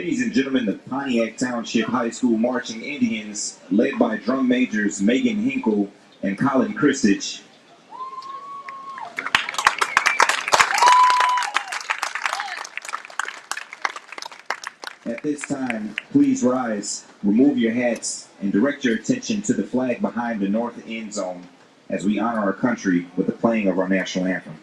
Ladies and gentlemen, the Pontiac Township High School Marching Indians, led by drum majors Megan Hinkle and Colin Christich. At this time, please rise, remove your hats, and direct your attention to the flag behind the north end zone as we honor our country with the playing of our national anthem.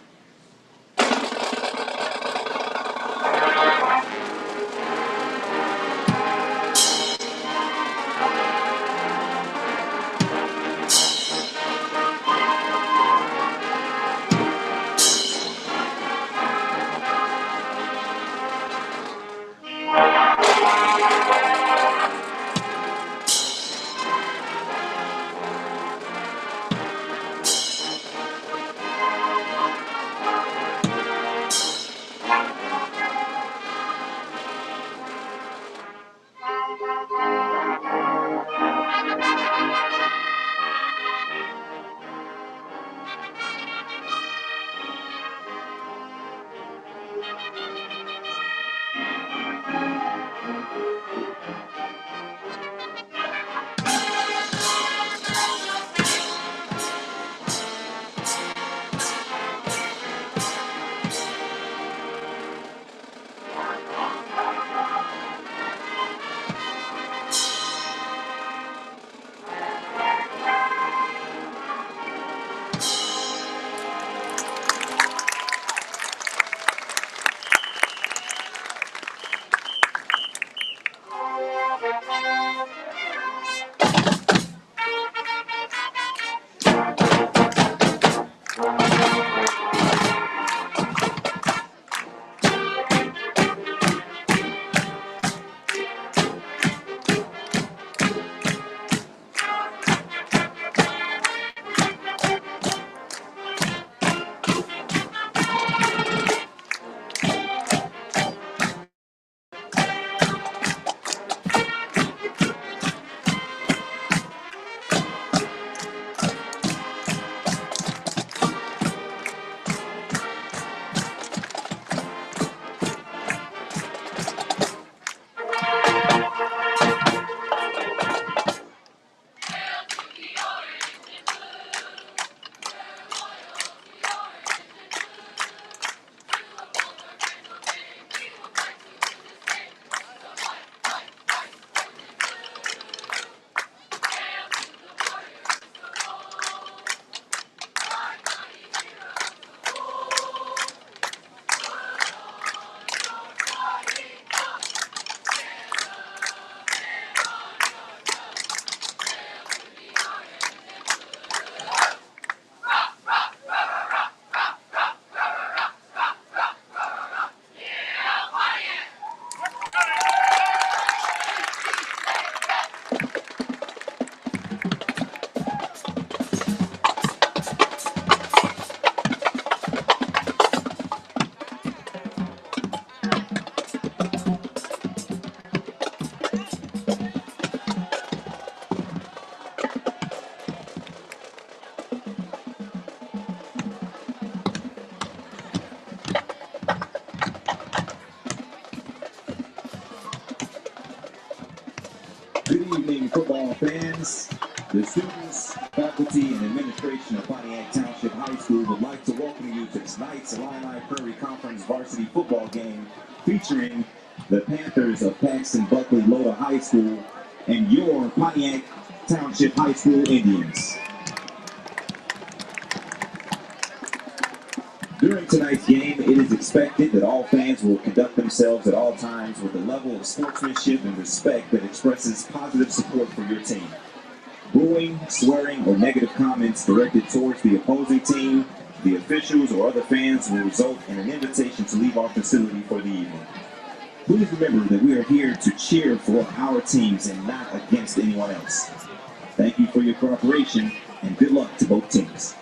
Good evening, football fans. The students, faculty, and administration of Pontiac Township High School would like to welcome you to tonight's Illini Prairie Conference varsity football game featuring the Panthers of Paxton-Buckley-Loda High School and your Pontiac Township High School Indians. During tonight's game, it is expected that all fans will conduct themselves at all times with a level of sportsmanship and respect that expresses positive support for your team. Booing, swearing, or negative comments directed towards the opposing team, the officials, or other fans will result in an invitation to leave our facility for the evening. Please remember that we are here to cheer for our teams and not against anyone else. Thank you for your cooperation, and good luck to both teams.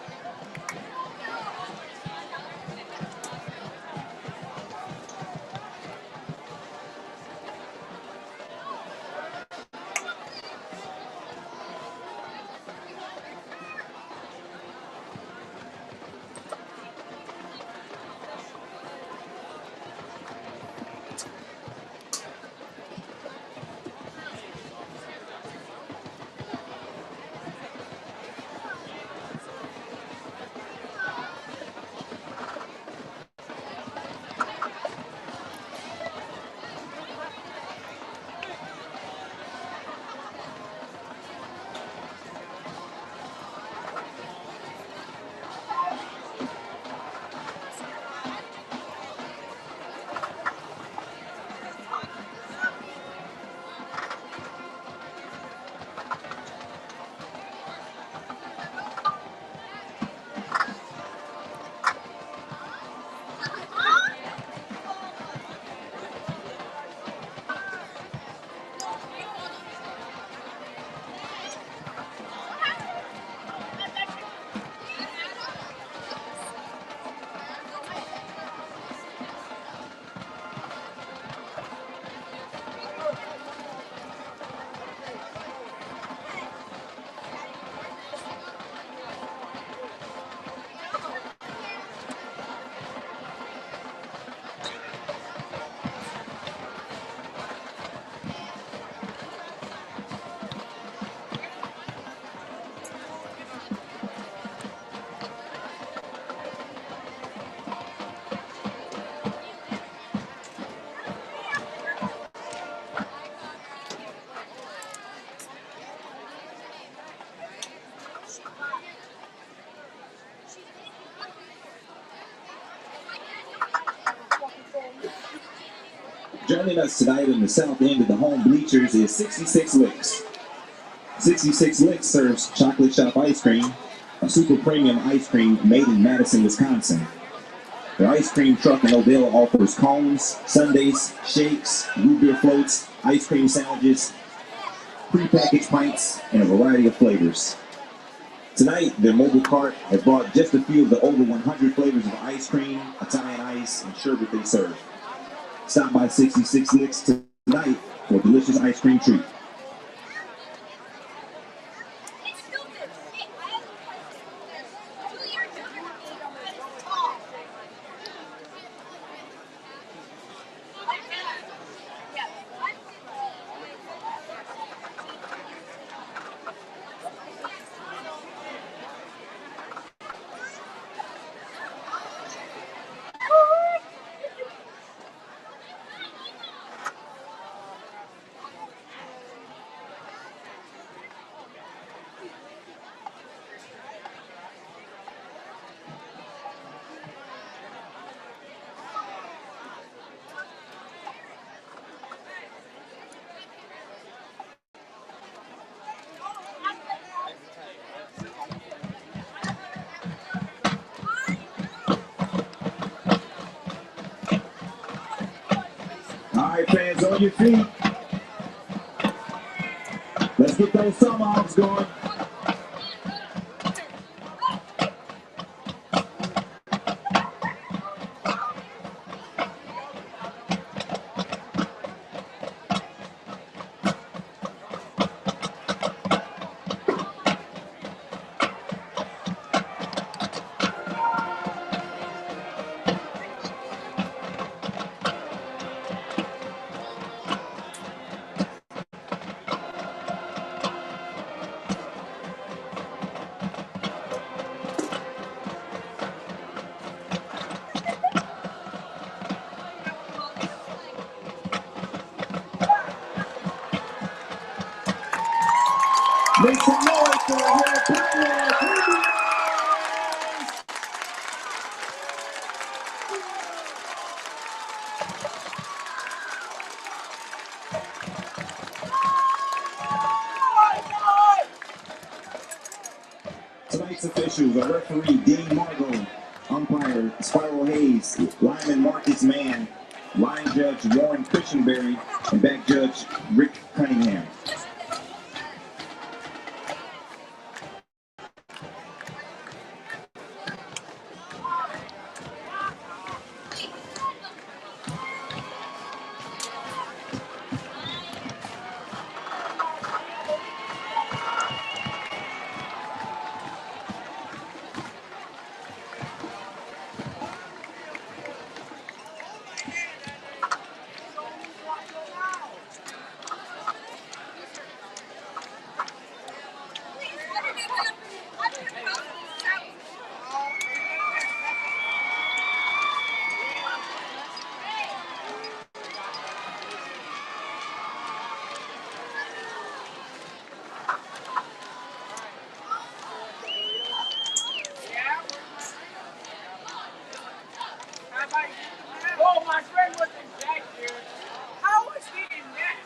Joining us tonight in the south end of the home bleachers is 66 Licks. 66 Licks serves chocolate shop ice cream, a super premium ice cream made in Madison, Wisconsin. Their ice cream truck in Odell offers cones, sundaes, shakes, root beer floats, ice cream sandwiches, prepackaged pints, and a variety of flavors. Tonight, their mobile cart has brought just a few of the over 100 flavors of ice cream, Italian ice, and sherbet they serve. Stop by 66 Licks tonight for a delicious ice cream treat. All right, fans, on your feet. Let's get those tomahawks going. Make some noise for your Pontiac Indians! Tonight's officials are referee Dean Margot, umpire Spiral Hayes, lineman Marcus Mann, line judge Warren Christianberry, and back judge Rick Cunningham. Oh, my friend wasn't back here. How was he in that?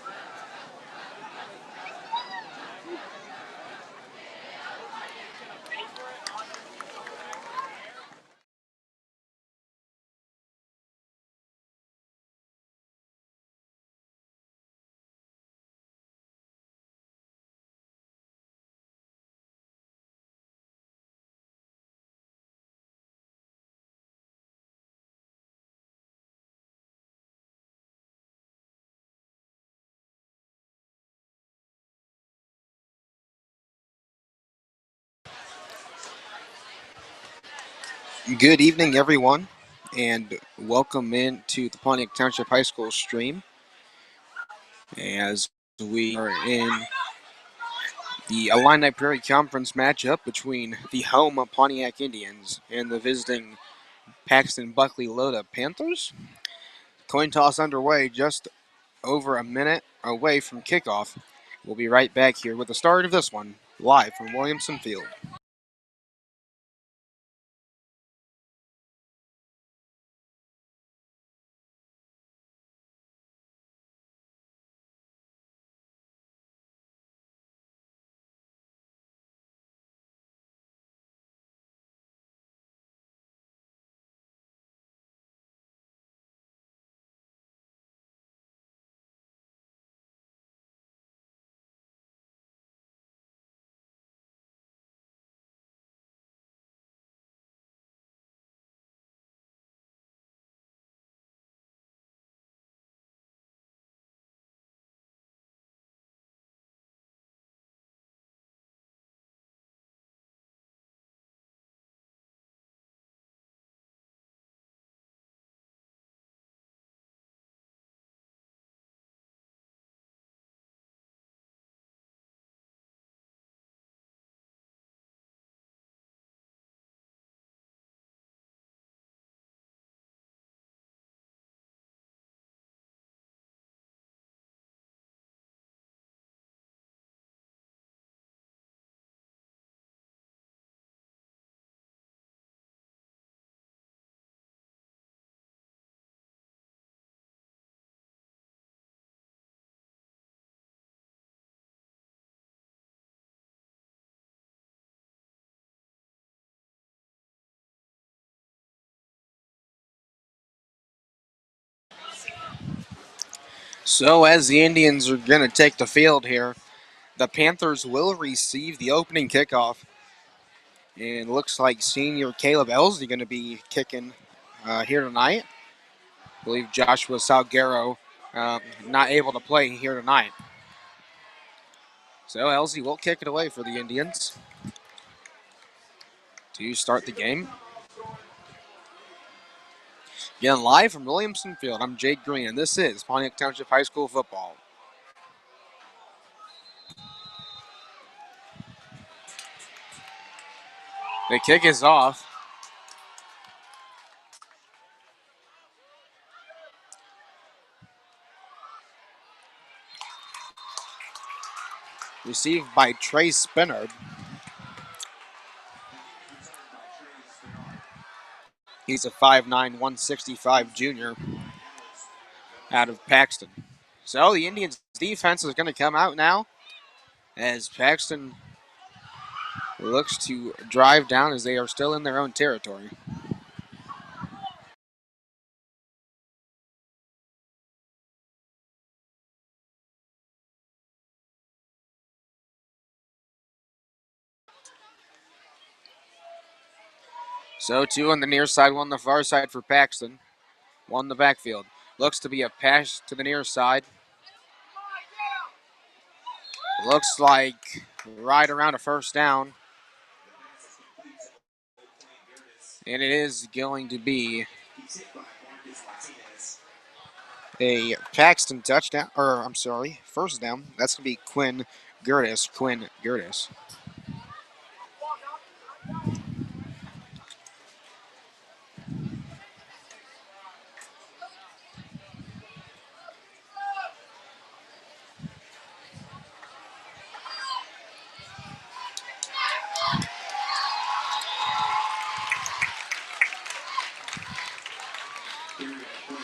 Good evening, everyone, and welcome into the Pontiac Township High School stream as we are in the Illini Prairie Conference matchup between the home of Pontiac Indians and the visiting Paxton-Buckley-Loda Panthers. Coin toss underway, just over a minute away from kickoff. We'll be right back here with the start of this one, live from Williamson Field. So as the Indians are going to take the field here, the Panthers will receive the opening kickoff. And it looks like senior Caleb Elsley going to be kicking here tonight. I believe Joshua Salguero not able to play here tonight. So Elsley will kick it away for the Indians to start the game. Again, live from Williamson Field, I'm Jake Green, and this is Pontiac Township High School football. The kick is off. Received by Trey Spinner. He's a 5'9", 165 junior out of Paxton. So the Indians' defense is going to come out now as Paxton looks to drive down as they are still in their own territory. So two on the near side, one on the far side for Paxton. One in the backfield. Looks to be a pass to the near side. Looks like right around a first down. And it is going to be a Paxton touchdown, or I'm sorry, first down. That's going to be Quinn Gertis.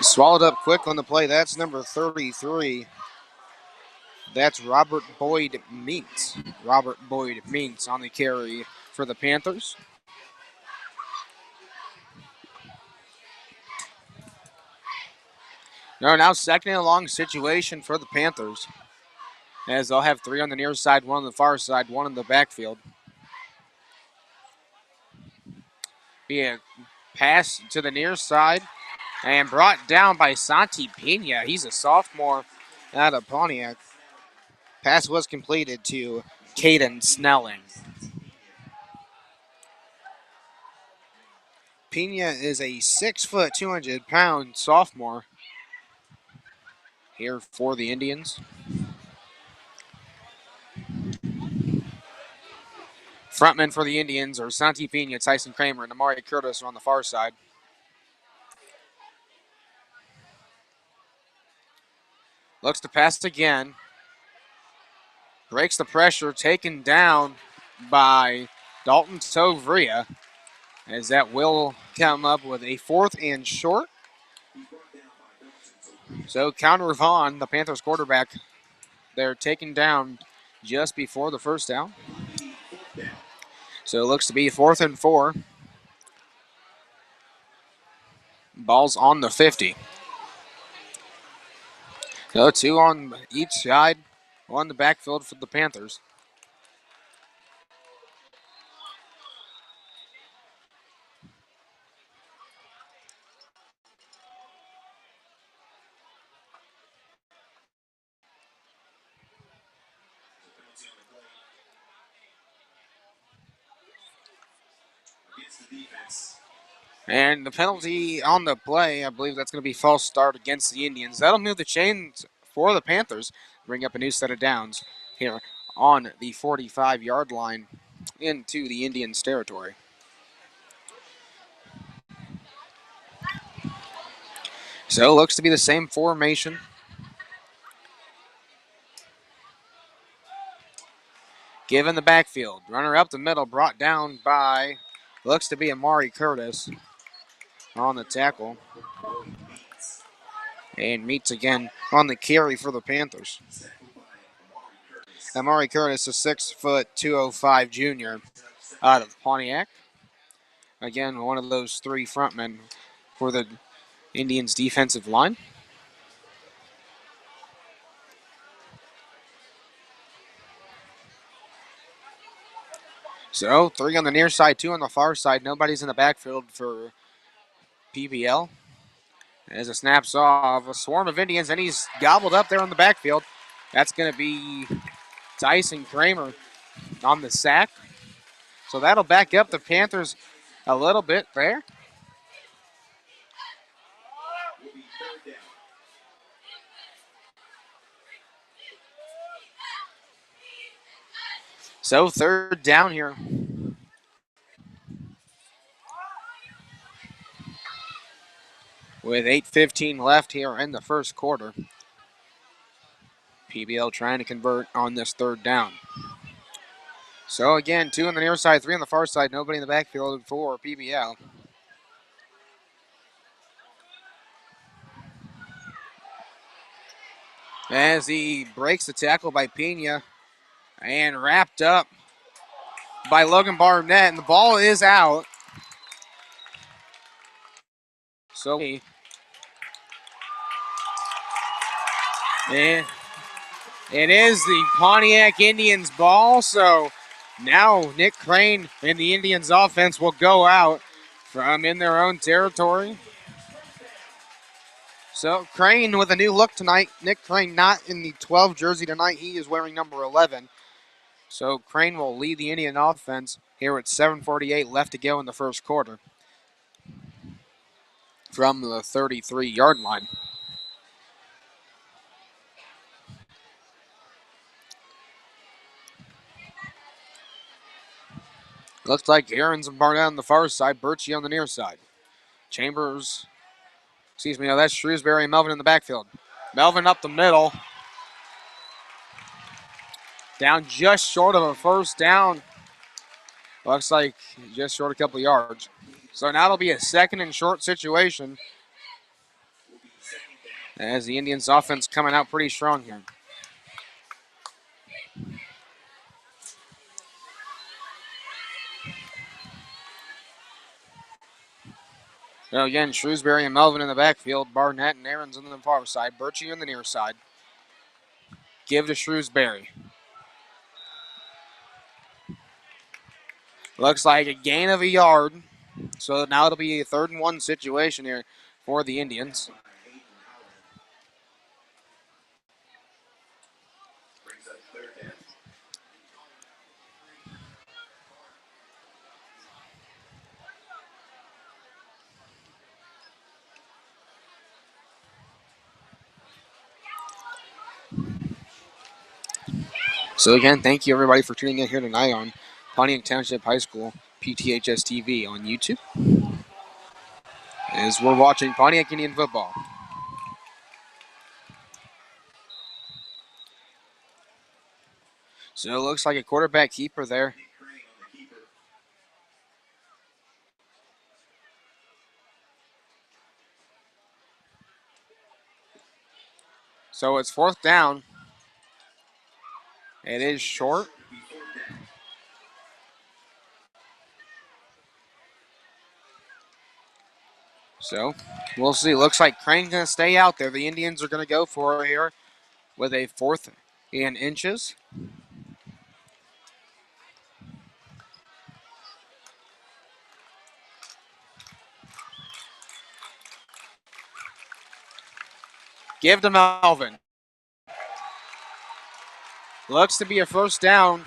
Swallowed up quick on the play. That's number 33. That's Robert Boyd Means. Robert Boyd Means on the carry for the Panthers. Now second and long situation for the Panthers, as they'll have three on the near side, one on the far side, one in the backfield. Be a pass to the near side and brought down by Santi Pena. He's a sophomore out of Pontiac. Pass was completed to Caden Snelling. Pena is a 6', 200-pound sophomore here for the Indians. Frontmen for the Indians are Santi Pena, Tyson Kramer, and Amari Curtis are on the far side. Looks to pass again. Breaks the pressure, taken down by Dalton Tovria, as that will come up with a 4th and short. So Counter Vaughn, the Panthers quarterback, they're taken down just before the first down. So it looks to be 4th and 4. Ball's on the 50. So two on each side, on the backfield for the Panthers. And the penalty on the play, I believe that's going to be false start against the Indians. That'll move the chains for the Panthers, bring up a new set of downs here on the 45-yard line into the Indians' territory. So it looks to be the same formation. Given the backfield. Runner up the middle, brought down by, looks to be Amari Curtis on the tackle. And meets again on the carry for the Panthers. Amari Curtis, a 6', 205 junior out of Pontiac. Again, one of those three frontmen for the Indians' defensive line. So 3 on the near side, 2 on the far side. Nobody's in the backfield for PBL. As it snaps off, a swarm of Indians, and he's gobbled up there on the backfield. That's going to be Tyson Kramer on the sack. So that'll back up the Panthers a little bit there. So 3rd down here. With 8:15 left here in the first quarter. PBL trying to convert on this 3rd down. So again, 2 on the near side, 3 on the far side. Nobody in the backfield for PBL. As he breaks the tackle by Pena and wrapped up by Logan Barnett, and the ball is out. So and it is the Pontiac Indians ball. So now Nick Crane and the Indians offense will go out from in their own territory. So Crane with a new look tonight. Nick Crane not in the 12 jersey tonight. He is wearing number 11. So Crane will lead the Indian offense here with 7:48 left to go in the first quarter from the 33-yard line. Looks like Aaron's and Barnett on the far side, Birchie on the near side. Chambers, no, that's Shrewsbury and Melvin in the backfield. Melvin up the middle. Down just short of a first down. Looks like just short a couple of yards. So now it'll be a 2nd and short situation as the Indians offense coming out pretty strong here. So again, Shrewsbury and Melvin in the backfield. Barnett and Aaron's on the far side. Birchie on the near side. Give to Shrewsbury. Looks like a gain of a yard. So now it'll be a 3rd and 1 situation here for the Indians. So again, thank you everybody for tuning in here tonight on Pontiac Township High School PTHS TV on YouTube as we're watching Pontiac Indian football. So it looks like a quarterback keeper there. So it's 4th down. It is short. So we'll see. Looks like Crane's going to stay out there. The Indians are going to go for it here with a 4th and inches. Give to Melvin. Looks to be a first down.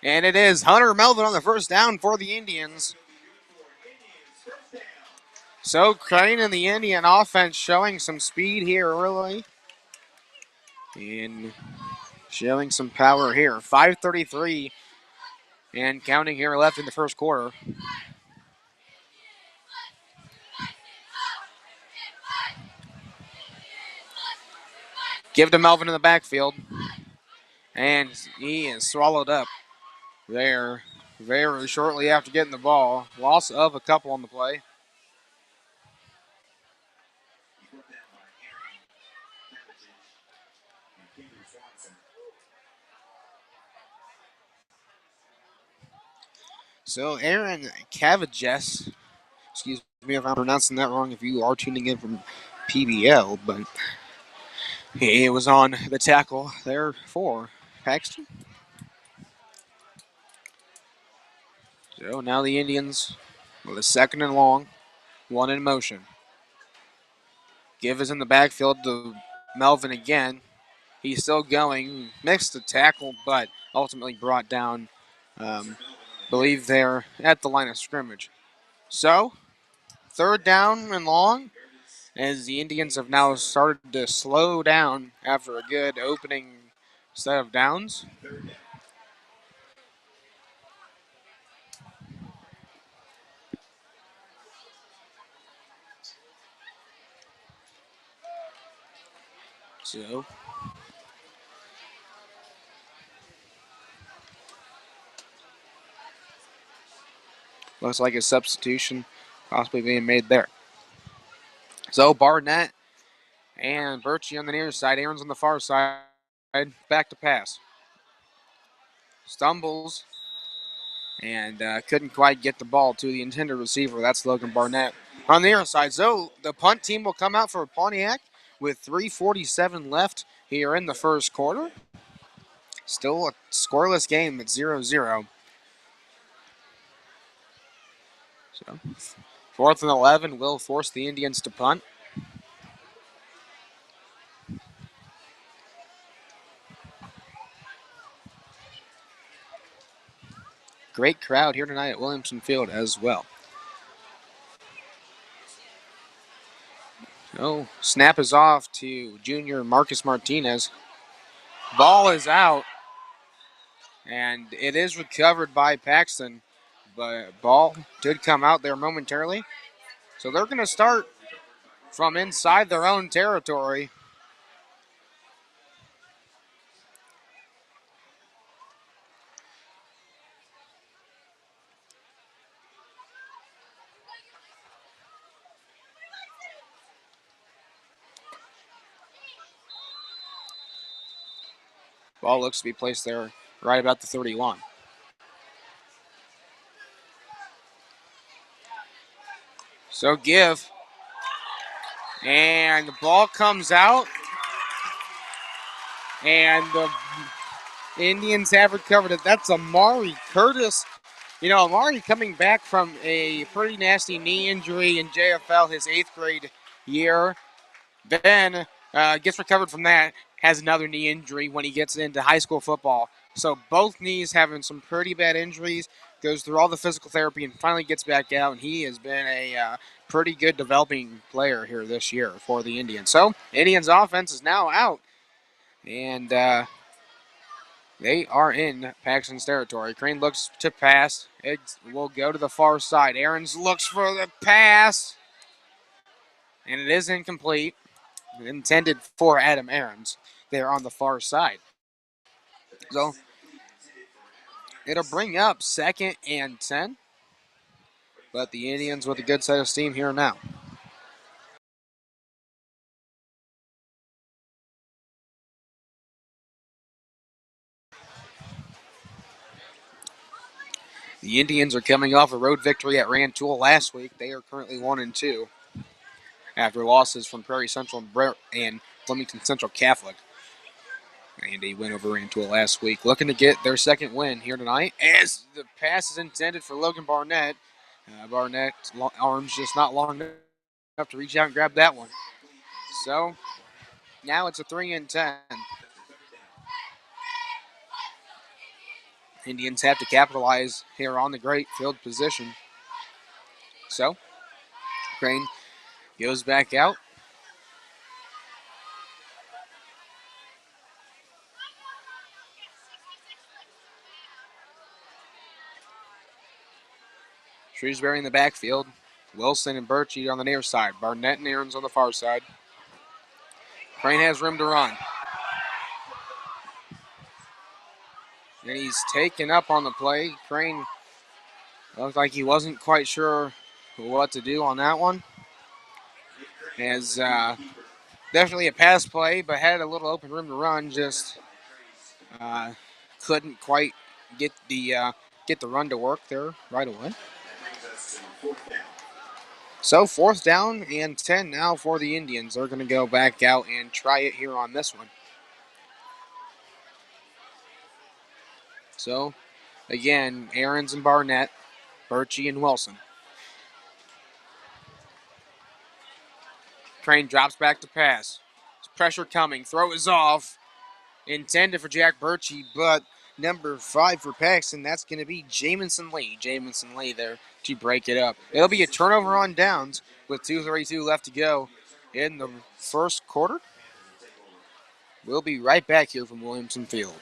And it is Hunter Melvin on the first down for the Indians. So Crane and the Indian offense showing some speed here early. And showing some power here. 5:33 and counting here left in the first quarter. Give to Melvin in the backfield. And he is swallowed up there very shortly after getting the ball. Loss of a couple on the play. So Aaron Cavages, excuse me if I'm pronouncing that wrong if you are tuning in from PBL, but He was on the tackle there for Paxton. So now the Indians with a 2nd and long, 1 in motion. Give is in the backfield to Melvin again. He's still going, mixed the tackle, but ultimately brought down, believe they're at the line of scrimmage. So, 3rd down and long, as the Indians have now started to slow down after a good opening set of downs. So, looks like a substitution possibly being made there. So, Barnett and Birchie on the near side, Aaron's on the far side, back to pass. Stumbles and couldn't quite get the ball to the intended receiver. That's Logan Barnett. On the other side, so the punt team will come out for Pontiac with 3:47 left here in the first quarter. Still a scoreless game at 0-0. So 4th and 11 will force the Indians to punt. Great crowd here tonight at Williamson Field as well. Oh, snap is off to junior Marcus Martinez. Ball is out, and it is recovered by Paxton, but ball did come out there momentarily. So they're going to start from inside their own territory. Ball looks to be placed there right about the 31. So give. And the ball comes out. And the Indians have recovered it. That's Amari Curtis. You know, Amari coming back from a pretty nasty knee injury in JFL his 8th grade year. Then gets recovered from that, has another knee injury when he gets into high school football. So both knees having some pretty bad injuries, goes through all the physical therapy and finally gets back out. And he has been a pretty good developing player here this year for the Indians. So Indians offense is now out. And they are in Paxton's territory. Crane looks to pass. It will go to the far side. Aarons looks for the pass. And it is incomplete. Intended for Adam Aarons there on the far side. So it'll bring up 2nd and 10. But the Indians with a good set of steam here now. The Indians are coming off a road victory at Rantoul last week. They are currently 1-2 after losses from Prairie Central and Flemington Central Catholic. And a win over Rantoul last week. Looking to get their 2nd win here tonight as the pass is intended for Logan Barnett. Barnett's arms just not long enough to reach out and grab that one. So now it's a 3-10. Indians have to capitalize here on the great field position. So Crane goes back out. Shrewsbury in the backfield. Wilson and Birchie on the near side. Barnett and Aarons on the far side. Crane has room to run. And he's taken up on the play. Crane looked like he wasn't quite sure what to do on that one. As definitely a pass play, but had a little open room to run. Just couldn't quite get the run to work there right away. So 4th down and 10 now for the Indians. They're going to go back out and try it here on this one. So, again, Aarons and Barnett, Birchie and Wilson. Crane drops back to pass. Pressure coming. Throw is off. Intended for Jack Birchie, but number 5 for Paxton, that's going to be Jamison Lee. Jamison Lee there to break it up. It'll be a turnover on downs with 2:32 left to go in the first quarter. We'll be right back here from Williamson Field.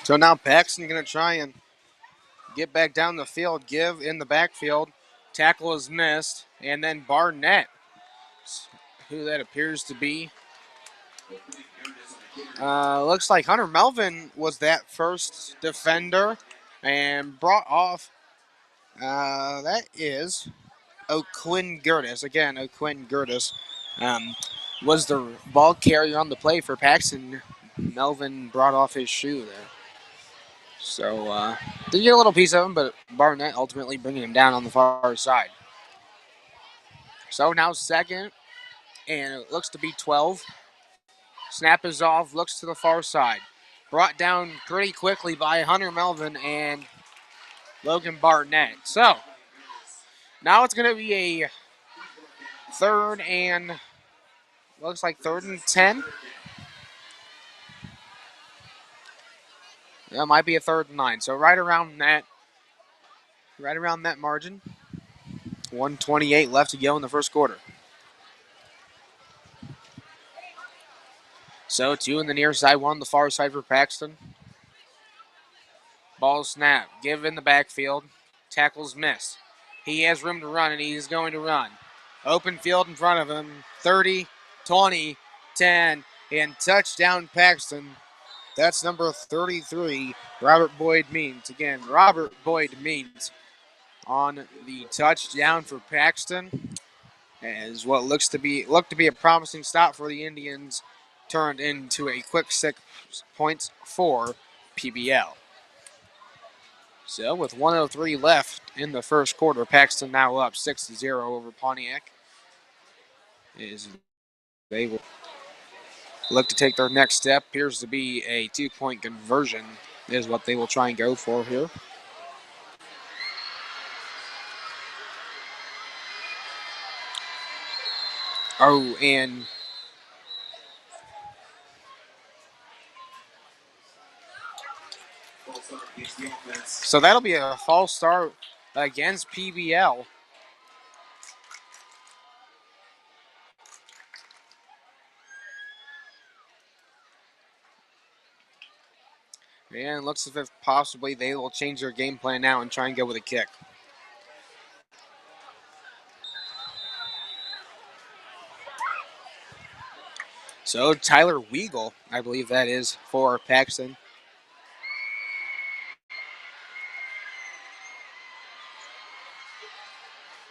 So now Paxton going to try and get back down the field, give in the backfield. Tackle is missed, and then Barnett, who that appears to be. Looks like Hunter Melvin was that first defender and brought off. That is O'Quinn Gertis. Again, O'Quinn Gertis was the ball carrier on the play for Paxton. Melvin brought off his shoe there. So, did get a little piece of him, but Barnett ultimately bringing him down on the far side. So now 2nd, and it looks to be 12. Snap is off, looks to the far side. Brought down pretty quickly by Hunter Melvin and Logan Barnett. So, now it's going to be a 3rd and, looks like 3rd and 10. That might be a 3rd and 9. So right around that margin. 1:28 left to go in the first quarter. So 2 on the near side, 1 on the far side for Paxton. Ball snap, give in the backfield. Tackle's missed. He has room to run, and he's going to run. Open field in front of him. 30, 20, 10, and touchdown Paxton. That's number 33, Robert Boyd Means. Again, Robert Boyd Means on the touchdown for Paxton. As what looked to be a promising stop for the Indians turned into a quick 6 points for PBL. So with 1:03 left in the first quarter, Paxton now up 6-0 over Pontiac. As they will look to take their next step. Appears to be a 2-point conversion is what they will try and go for here. Oh, and so that'll be a false start against PBL. And it looks as if possibly they will change their game plan now and try and go with a kick. So Tyler Weigel, I believe that is, for Paxton.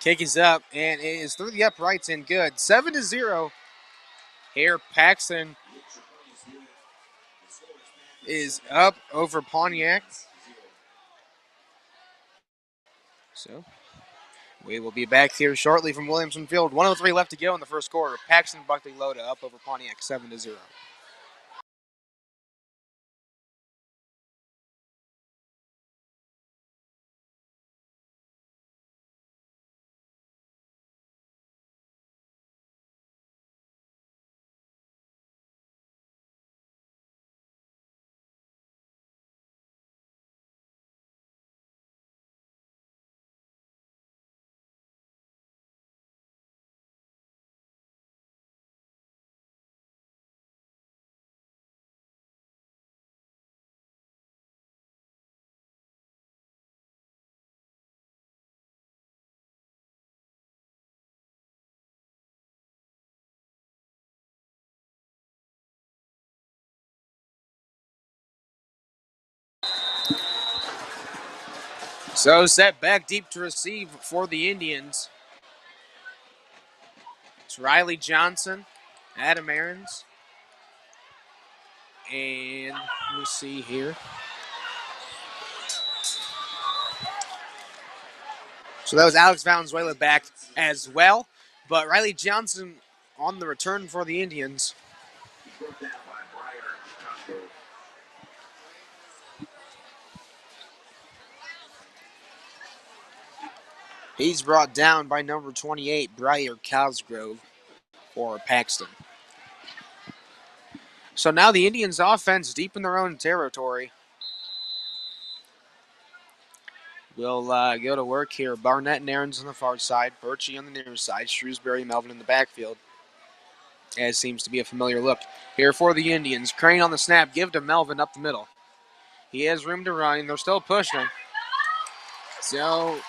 Kick is up, and it is through the uprights and good. 7-0. Here, Paxton is up over Pontiac. So we will be back here shortly from Williamson Field. 1:03 left to go in the first quarter. Paxton-Buckley-Loda up over Pontiac 7-0. So set back deep to receive for the Indians. It's Riley Johnson, Adam Aarons, and let me see here. So that was Alex Valenzuela back as well. But Riley Johnson on the return for the Indians. He's brought down by number 28, Briar Cosgrove for Paxton. So now the Indians offense deep in their own territory. We'll go to work here. Barnett and Aarons on the far side, Birchie on the near side, Shrewsbury, Melvin in the backfield. As seems to be a familiar look. Here for the Indians. Crane on the snap, give to Melvin up the middle. He has room to run. They're still pushing. So,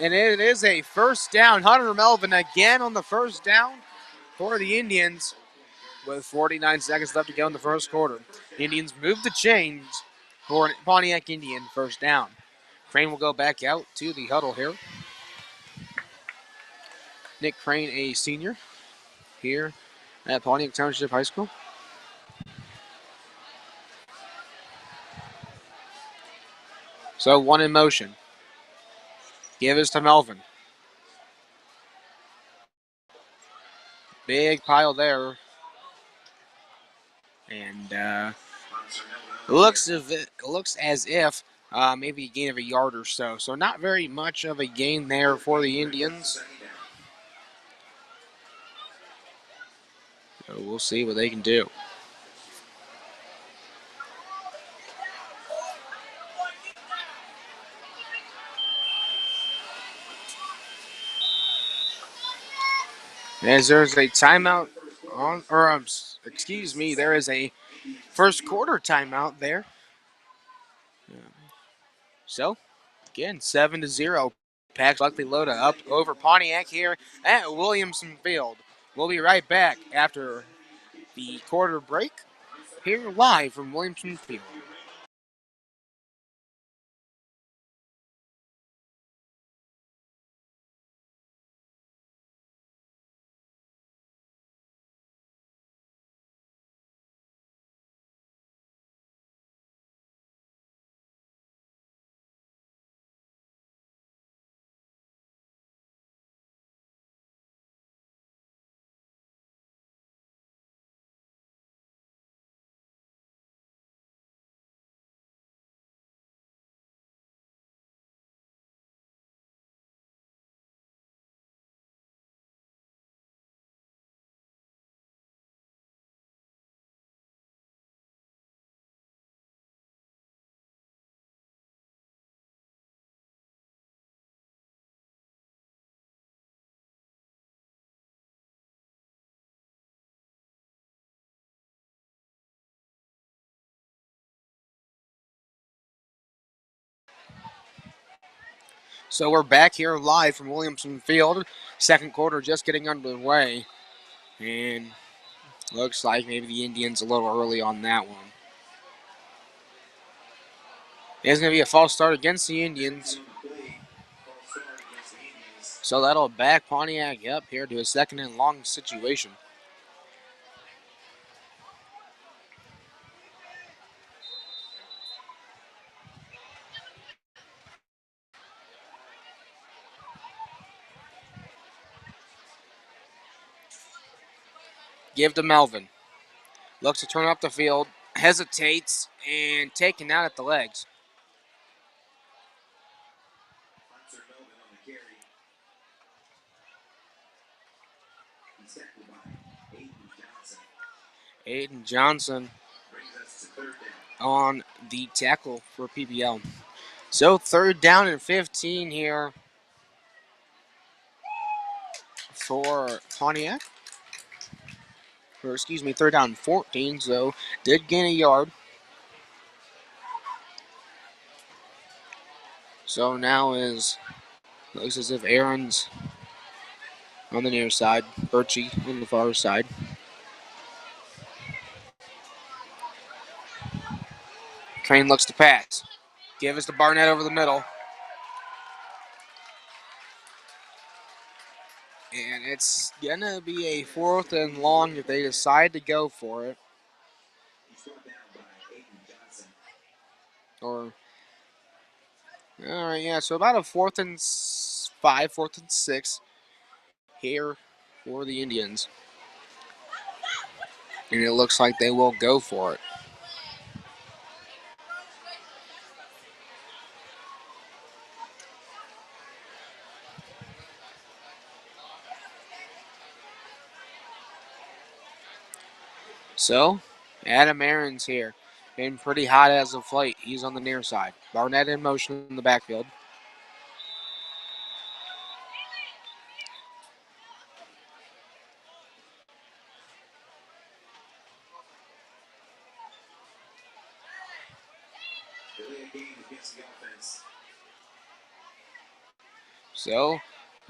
and it is a first down. Hunter Melvin again on the first down for the Indians with 49 seconds left to go in the first quarter. The Indians move the chains for Pontiac Indian first down. Crane will go back out to the huddle here. Nick Crane, a senior here at Pontiac Township High School. So one in motion. Give us to Melvin. Big pile there. And it looks as if maybe a gain of a yard or so. So not very much of a gain there for the Indians. So we'll see what they can do. As there's a timeout on, or excuse me, there is a first quarter timeout there. So, again, 7-0. Paxton-Buckley-Loda up over Pontiac here at Williamson Field. We'll be right back after the quarter break here live from Williamson Field. So we're back here live from Williamson Field. Second quarter just getting underway. And looks like maybe the Indians a little early on that one. It's going to be a false start against the Indians. So that'll back Pontiac up here to a second and long situation. Give to Melvin. Looks to turn up the field. Hesitates and taken out at the legs. Aiden Johnson on the tackle for PBL. So third down and 15 here for Pontiac. Or excuse me, third down and 14, so did gain a yard. So now looks as if Aaron's on the near side, Birchie on the far side. Crane looks to pass. Give us to Barnett over the middle. And it's going to be a 4th and long if they decide to go for it. Or, all right, yeah, so about a 4th and 5, 4th and 6 here for the Indians. And it looks like they will go for it. So, Adam Aaron's here. Been pretty hot as of late. He's on the near side. Barnett in motion in the backfield. So,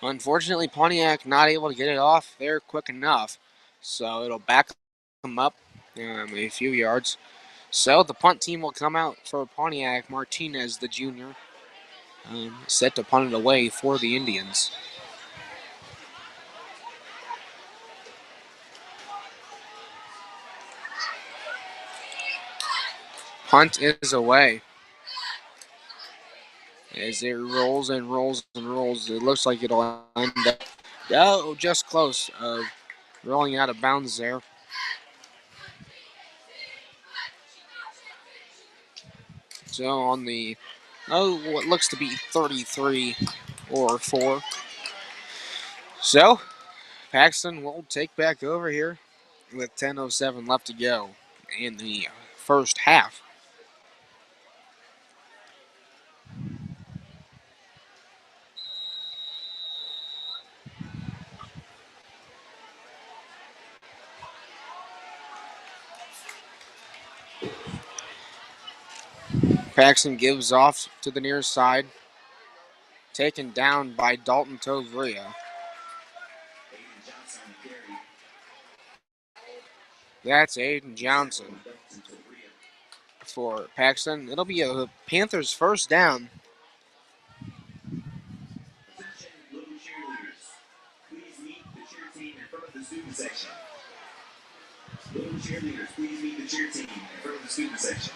unfortunately, Pontiac not able to get it off there quick enough. So, it'll back them up a few yards. So, the punt team will come out for Pontiac. Martinez, the junior, set to punt it away for the Indians. Punt is away. As it rolls and rolls and rolls, it looks like it'll end up just close of rolling out of bounds there. So on the, what looks to be 33 or 4. So Paxton will take back over here with 10:07 left to go in the first half. Paxton gives off to the near side, taken down by Dalton Tovria. That's Aiden Johnson for Paxton. It'll be a Panthers first down. Little cheerleaders, please meet the cheer team in front of the student section.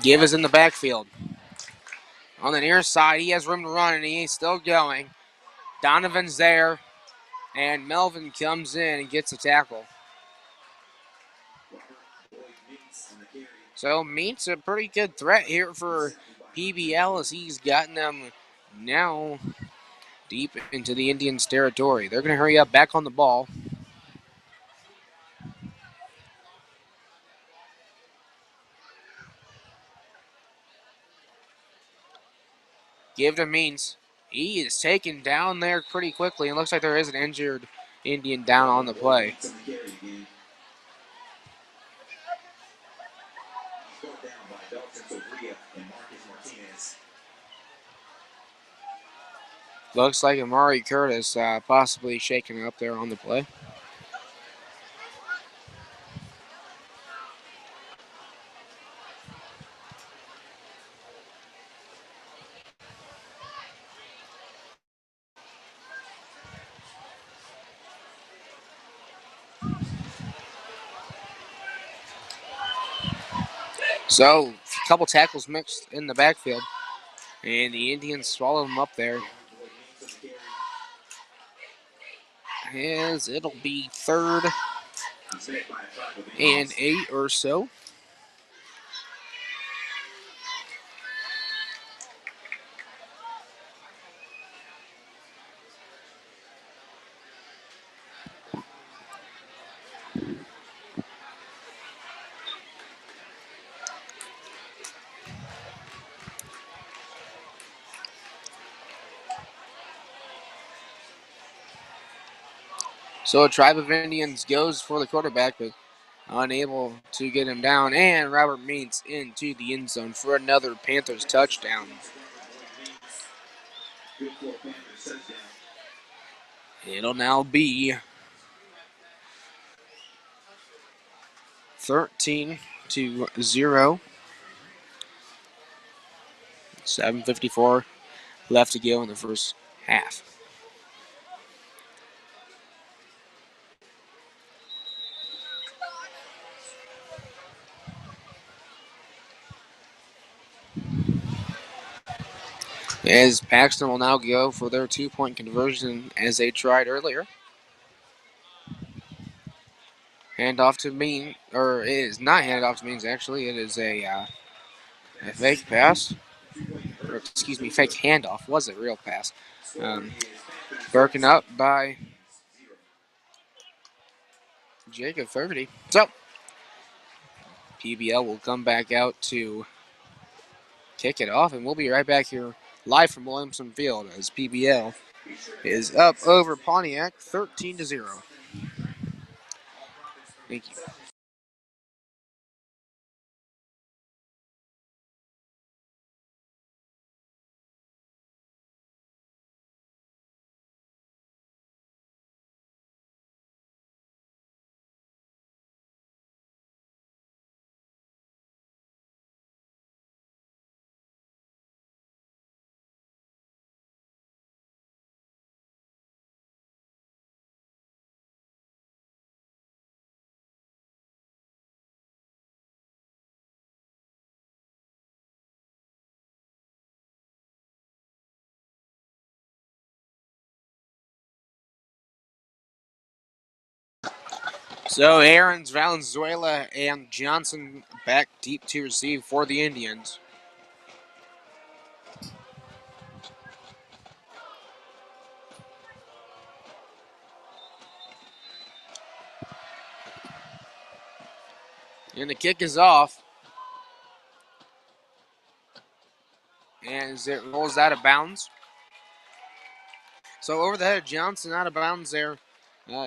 Give is in the backfield. On the near side, he has room to run, and he's still going. Donovan's there, and Melvin comes in and gets a tackle. So Meat's a pretty good threat here for PBL as he's gotten them now deep into the Indians' territory. They're going to hurry up back on the ball. Give to Means. He is taken down there pretty quickly. It looks like there is an injured Indian down on the play. Looks like Amari Curtis possibly shaken up there on the play. So, a couple tackles mixed in the backfield, and the Indians swallow them up there. As it'll be 3rd and 8 or so. So a tribe of Indians goes for the quarterback, but unable to get him down. And Robert Means into the end zone for another Panthers touchdown. It'll now be 13-0. 7:54 left to go in the first half. As Paxton will now go for their 2-point conversion as they tried earlier. Handoff to Means, or it is not handed off to Means actually. It is a fake pass. Or, excuse me, fake handoff. Was a real pass. Broken up by Jacob Fogarty. So, PBL will come back out to kick it off, and we'll be right back here live from Williamson Field as PBL is up over Pontiac 13-0. Thank you. So Aarons, Valenzuela, and Johnson back deep to receive for the Indians. And the kick is off. And as it rolls out of bounds. So over the head of Johnson, out of bounds there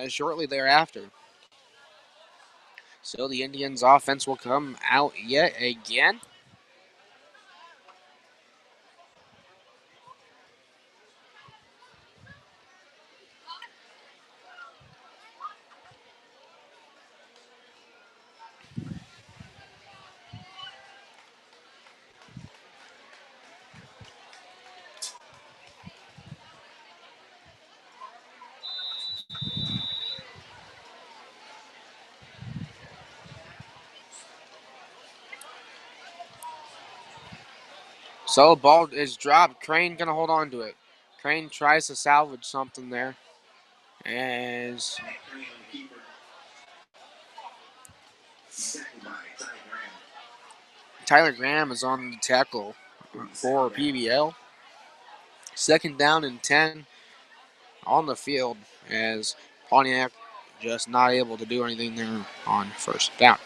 shortly thereafter. So the Indians offense will come out yet again. So ball is dropped. Crane gonna hold on to it. Crane tries to salvage something there. As Tyler Graham is on the tackle for PBL. Second down and 10 on the field as Pontiac just not able to do anything there on first down.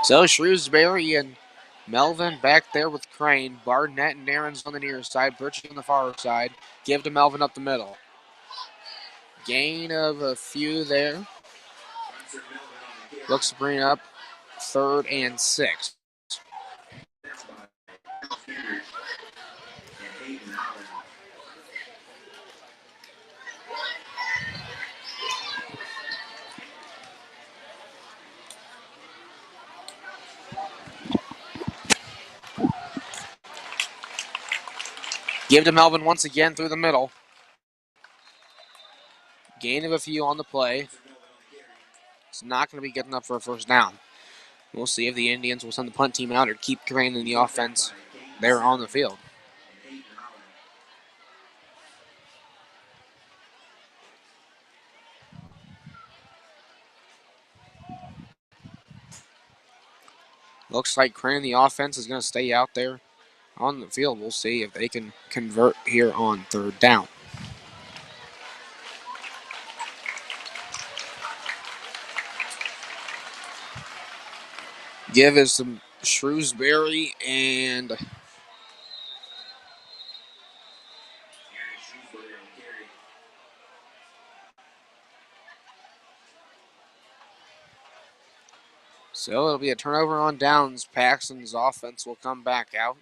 So Shrewsbury and Melvin back there with Crane. Barnett and Aarons on the near side. Birchie on the far side. Give to Melvin up the middle. Gain of a few there. Looks to bring up 3rd and 6. Give to Melvin once again through the middle. Gain of a few on the play. It's not going to be good enough for a first down. We'll see if the Indians will send the punt team out or keep Crane in the offense there on the field. Looks like Crane in the offense is going to stay out there on the field. We'll see if they can convert here on 3rd down. Give is some Shrewsbury and so it'll be a turnover on downs. Paxton's offense will come back out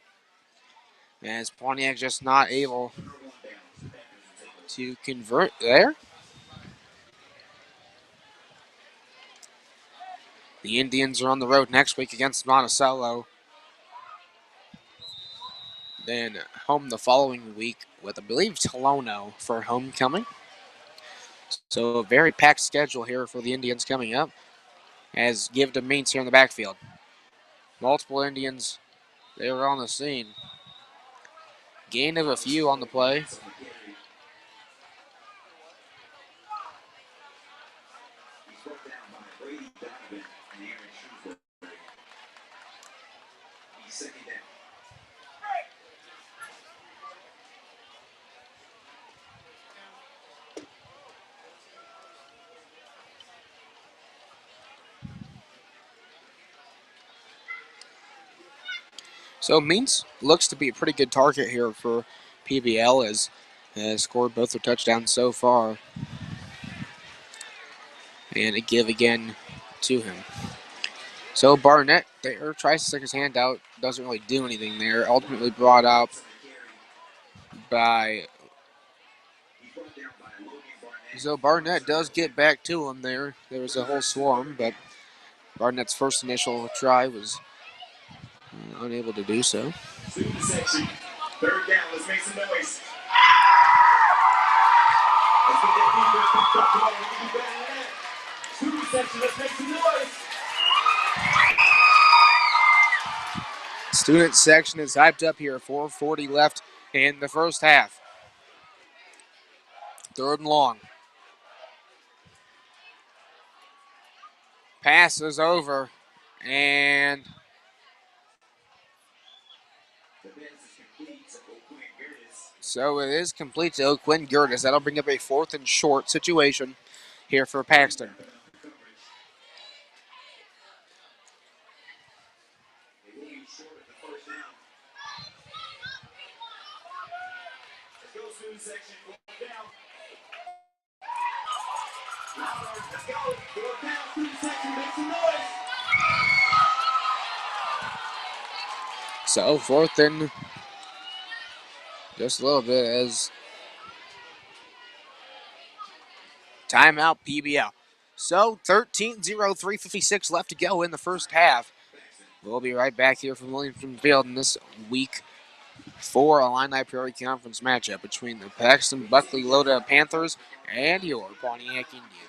as Pontiac just not able to convert there. The Indians are on the road next week against Monticello. Then home the following week with, I believe, Tolono for homecoming. So a very packed schedule here for the Indians coming up as give to Means here in the backfield. Multiple Indians, they were on the scene. Gain of a few on the play. So Means looks to be a pretty good target here for PBL as has scored both their touchdowns so far. And a give again to him. So Barnett there tries to stick his hand out, doesn't really do anything there. Ultimately brought up by. So Barnett does get back to him there. There was a whole swarm, but Barnett's first initial try was unable to do so. Student section, third down. Let's make some noise. Let's get that defense pumped up. Come on, we can do better than that. Student section, let's make some noise. Student section is hyped up here. 4:40 left in the first half. Third and long. Pass is over, and so it is complete to O'Quinn Gertis. That'll bring up a 4th and short situation here for Paxton. So 4th and just a little bit as timeout PBL. So 13-0, 3:56 left to go in the first half. We'll be right back here from Williamson Field in this week 4 Illini Prairie Conference matchup between the Paxton-Buckley-Loda Panthers and your Pontiac Indians.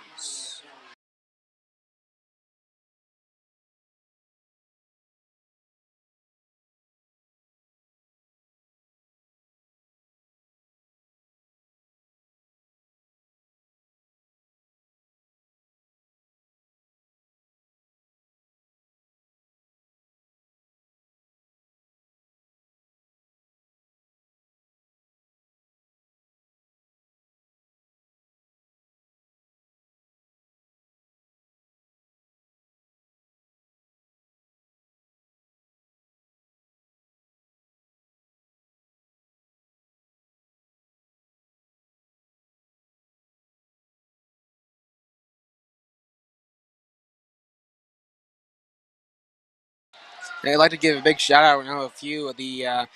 And I'd like to give a big shout out. I know a few of the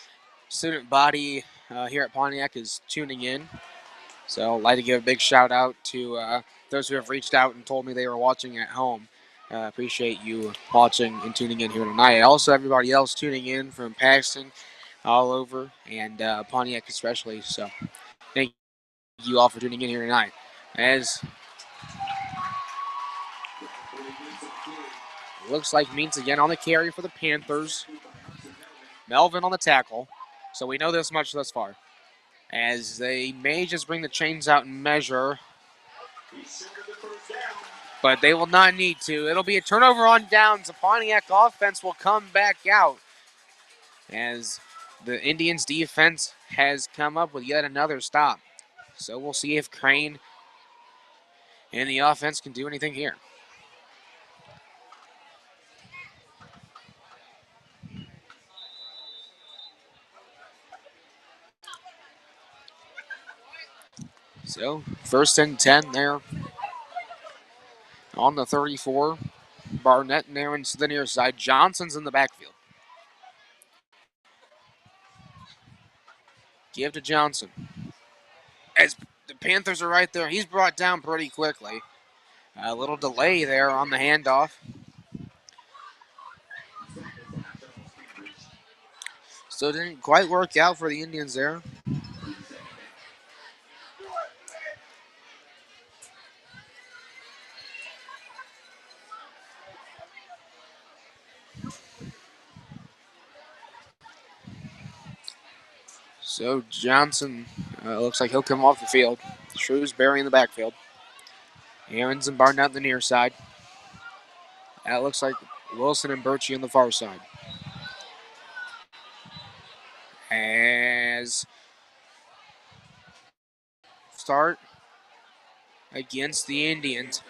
student body here at Pontiac is tuning in. So I'd like to give a big shout out to those who have reached out and told me they were watching at home. Appreciate you watching and tuning in here tonight. Also, everybody else tuning in from Paxton all over and Pontiac especially. So thank you all for tuning in here tonight. As looks like Means again on the carry for the Panthers. Melvin on the tackle. So we know this much thus far. As they may just bring the chains out and measure, but they will not need to. It'll be a turnover on downs. The Pontiac offense will come back out as the Indians defense has come up with yet another stop. So we'll see if Crane and the offense can do anything here. So 1st and 10 there on the 34. Barnett and Aaron to the near side. Johnson's in the backfield. Give to Johnson. As the Panthers are right there. He's brought down pretty quickly. A little delay there on the handoff. So it didn't quite work out for the Indians there. So Johnson looks like he'll come off the field. Shrewsbury in the backfield. Aarons and Barnett on the near side. That looks like Wilson and Birchie on the far side. As start against the Indians.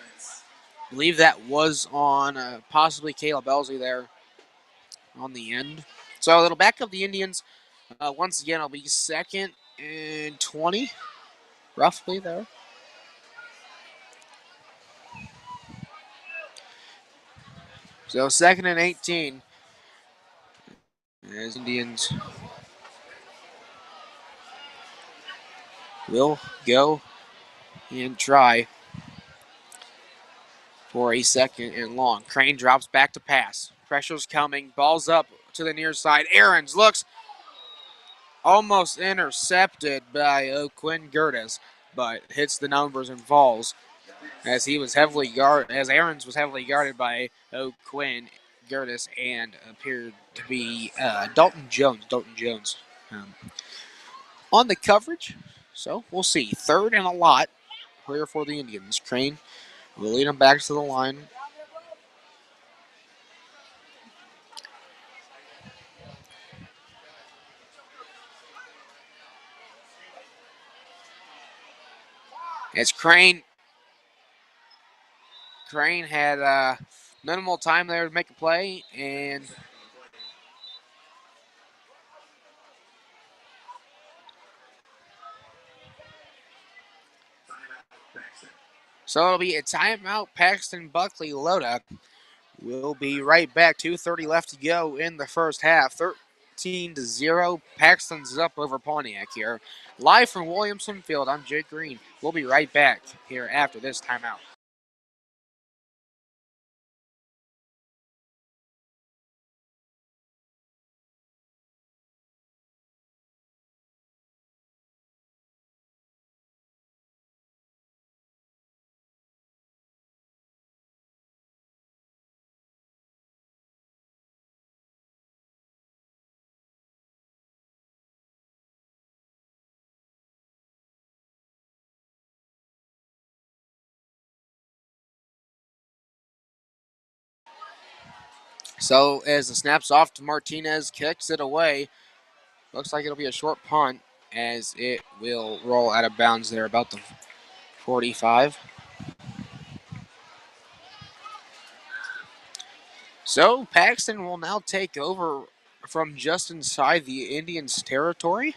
I believe that was on possibly Caleb Elsley there on the end. So it'll back up the Indians. Once again, it'll be 2nd and 20, roughly there. So 2nd and 18. As Indians will go and try for a 2nd and long. Crane drops back to pass. Pressure's coming. Ball's up to the near side. Aarons looks almost intercepted by O'Quinn Gertis, but hits the numbers and falls as he was heavily guarded. As Aarons was heavily guarded by O'Quinn Gertis and appeared to be Dalton Jones. On the coverage. So we'll see. 3rd and a lot here for the Indians. Crane will lead them back to the line. As Crane had minimal time there to make a play, and so it'll be a timeout. Paxton-Buckley-Loda. We'll be right back. 2:30 left to go in the first half. 13-0. Paxton's up over Pontiac here. Live from Williamson Field, I'm Jake Green. We'll be right back here after this timeout. So as the snap's off to Martinez, kicks it away. Looks like it'll be a short punt as it will roll out of bounds there about the 45. So Paxton will now take over from just inside the Indians' territory.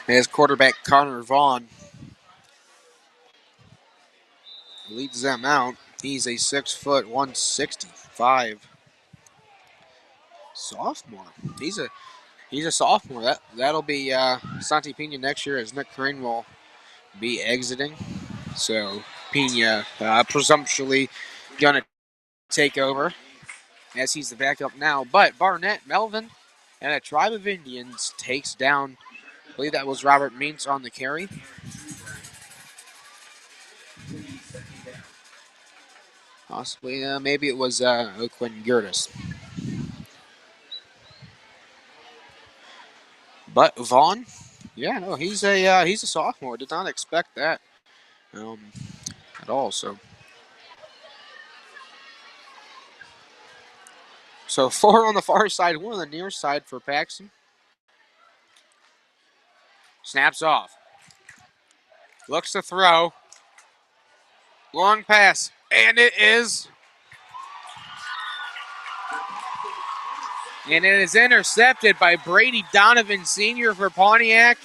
As quarterback Connor Vaughn leads them out. He's a 6', 165 sophomore. He's a sophomore. That'll be Santi Pena next year as Nick Crane will be exiting. So Pena presumptually gonna take over as he's the backup now. But Barnett, Melvin, and a tribe of Indians takes down, I believe that was Robert Means on the carry. Possibly, maybe it was O'Quinn Gertis. But Vaughn, yeah, no, he's a sophomore. Did not expect that at all. So 4 on the far side, 1 on the near side for Paxton. Snaps off. Looks to throw. Long pass. And it is. And it is intercepted by Brady Donovan Sr. for Pontiac.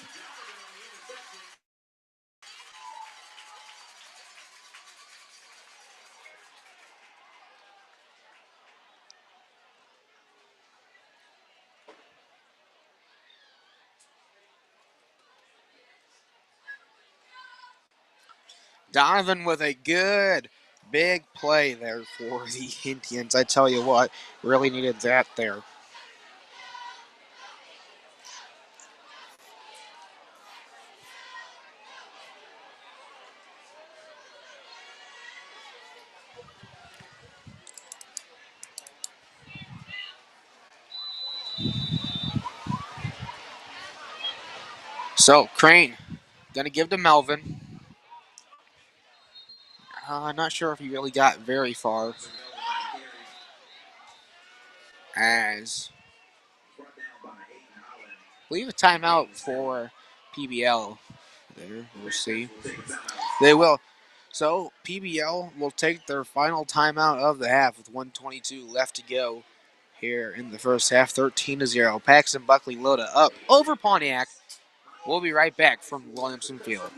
Donovan with a good big play there for the Indians. I tell you what, really needed that there. So, Crane, going to give to Melvin. I'm not sure if he really got very far. As I believe a timeout for PBL. There, we'll see. They will. So PBL will take their final timeout of the half with 1:22 left to go here in the first half. 13-0. Paxton-Buckley-Loda up over Pontiac. We'll be right back from Williamson Field.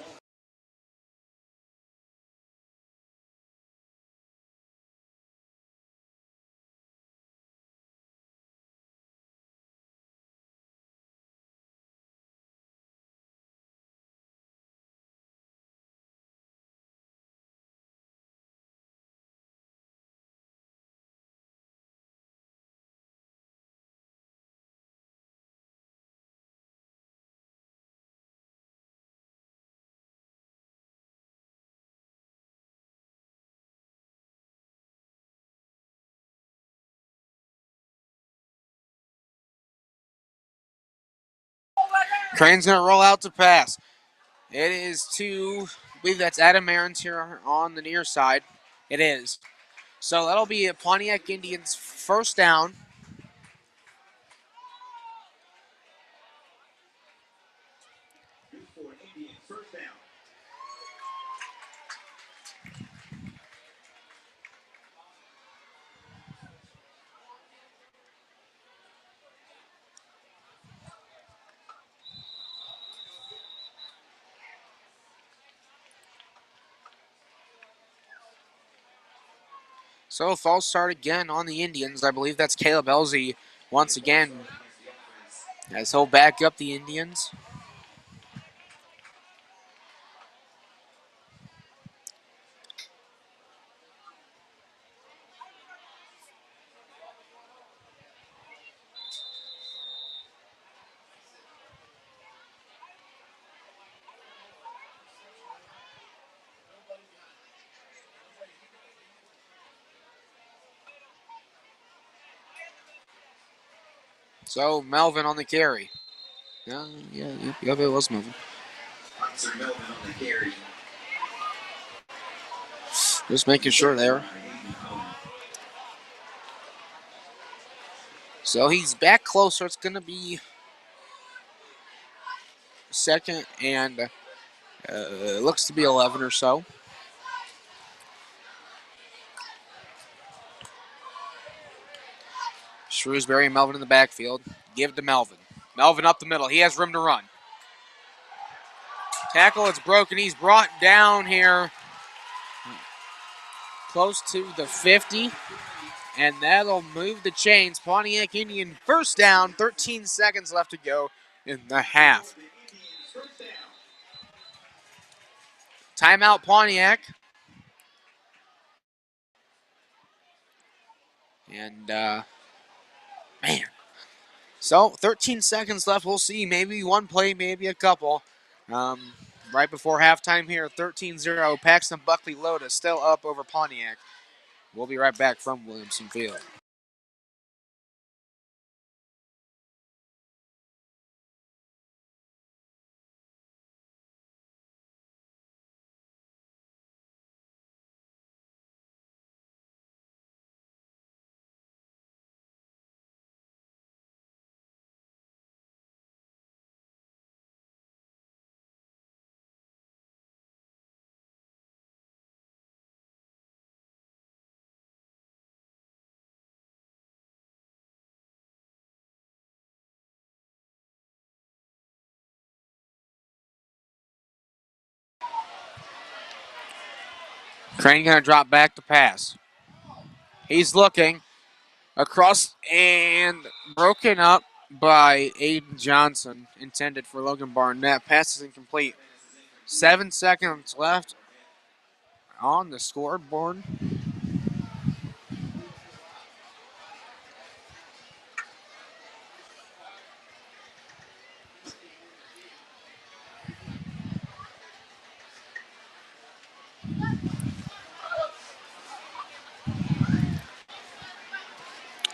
Crane's going to roll out to pass. It is to, I believe that's Adam Aarons here on the near side. It is. So that'll be a Pontiac Indians first down. So false start again on the Indians. I believe that's Caleb Elzy once again as he'll back up the Indians. So Melvin on the carry. Yep, it was Melvin. Just making sure there. So he's back closer. It's going to be second and looks to be 11 or so. Shrewsbury and Melvin in the backfield. Give to Melvin. Melvin up the middle. He has room to run. Tackle is broken. He's brought down here close to the 50. And that'll move the chains. Pontiac Indian first down. 13 seconds left to go in the half. Timeout Pontiac. And, man. So 13 seconds left. We'll see. Maybe one play, maybe a couple. Right before halftime here, 13-0. Paxton-Buckley-Loda still up over Pontiac. We'll be right back from Williamson Field. Crane going to drop back to pass. He's looking across and broken up by Aiden Johnson, intended for Logan Barnett. Pass is incomplete. 7 seconds left on the scoreboard.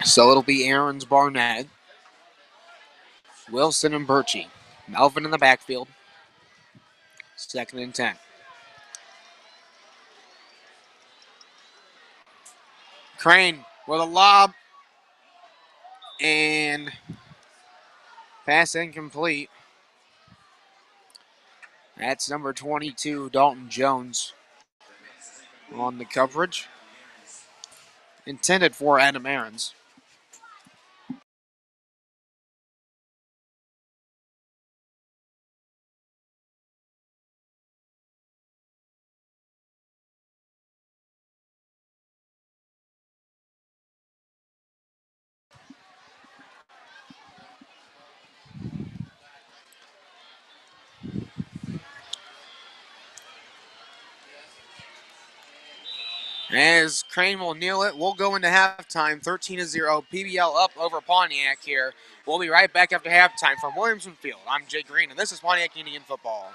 So it'll be Aaron's Barnett, Wilson and Birchie. Melvin in the backfield. 2nd and 10. Crane with a lob. And pass incomplete. That's number 22, Dalton Jones, on the coverage. Intended for Adam Aarons. As Crane will kneel it, we'll go into halftime, 13-0. PBL up over Pontiac here. We'll be right back after halftime from Williamson Field. I'm Jay Green, and this is Pontiac Indian Football.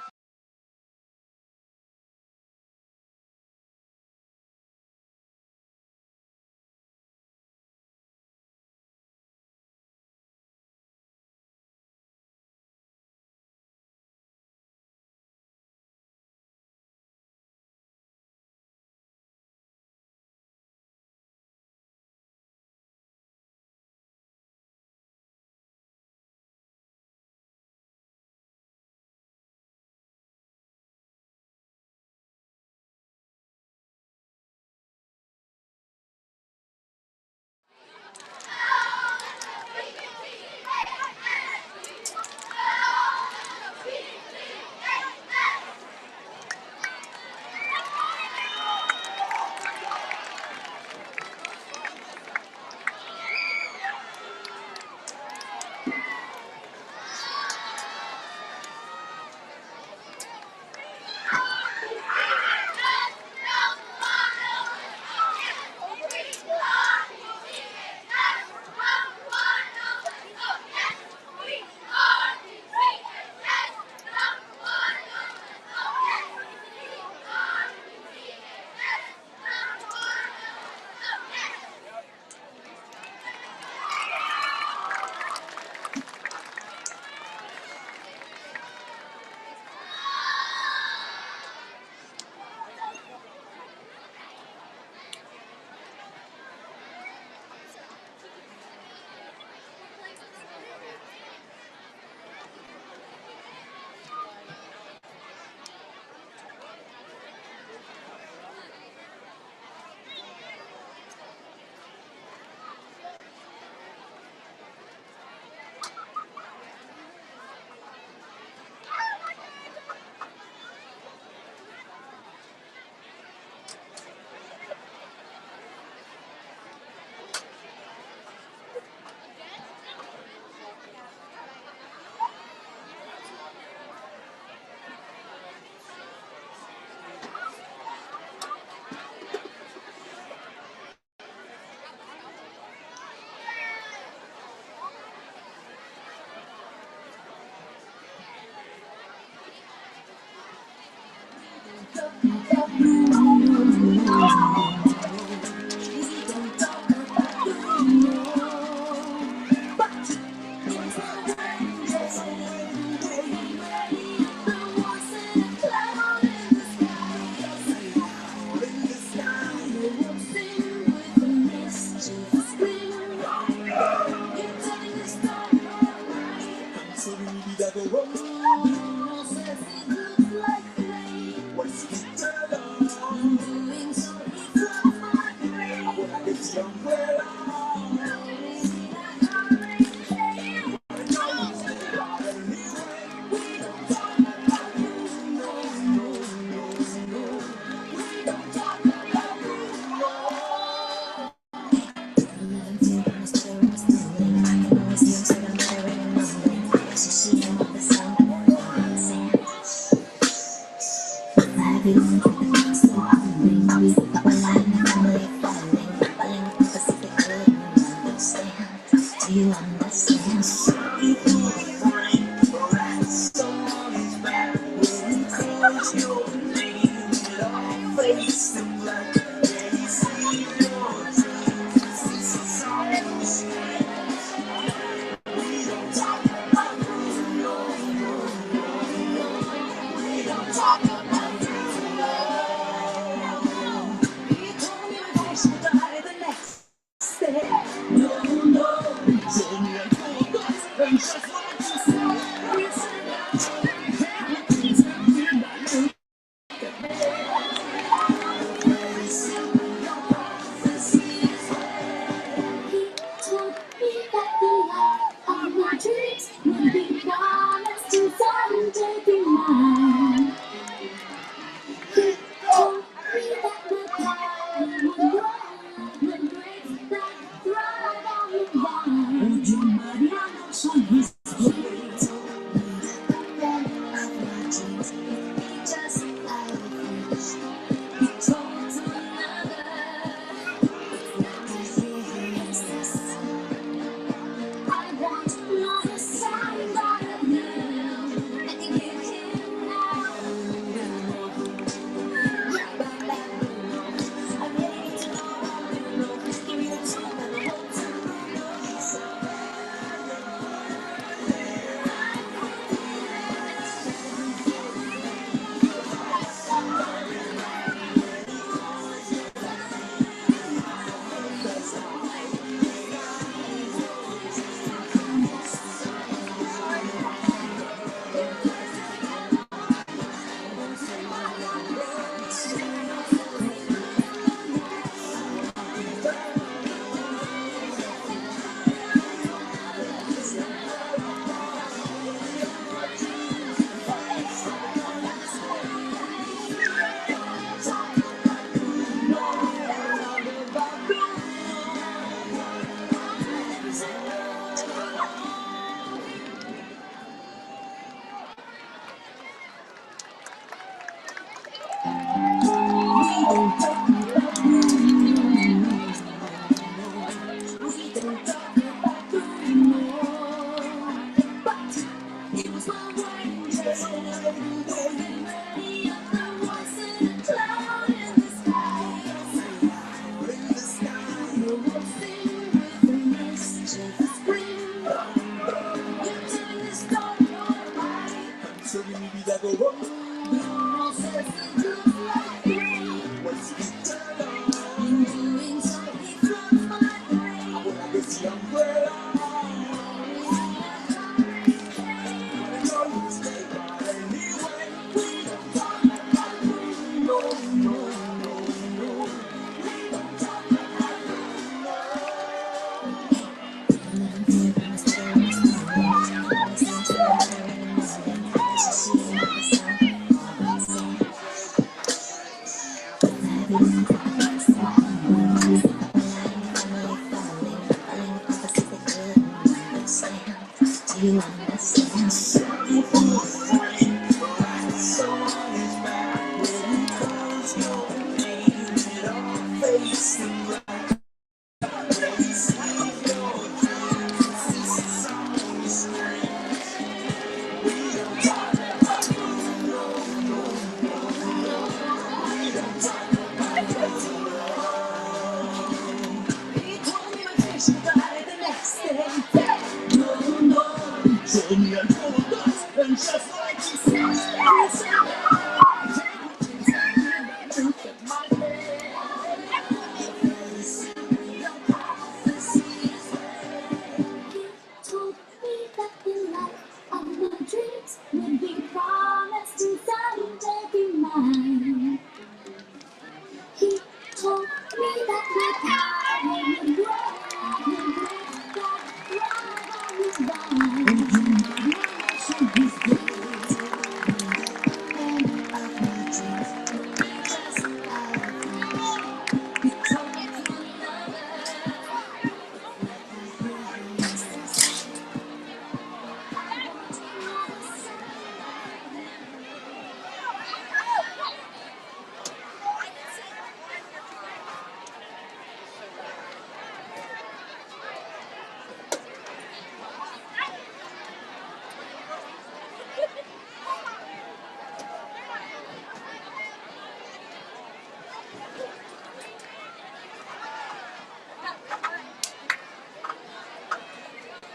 Do you understand? Someone's back when you close your name, it all fades to black. Can you see your dreams? It's all the same. We don't talk about no, we don't talk about no. He told me I should die the next day. No, he told me I could go, and just like you said, we said that.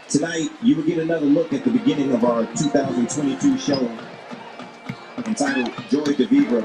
Tonight, you will get another look at the beginning of our 2022 show entitled Joy de Vivre.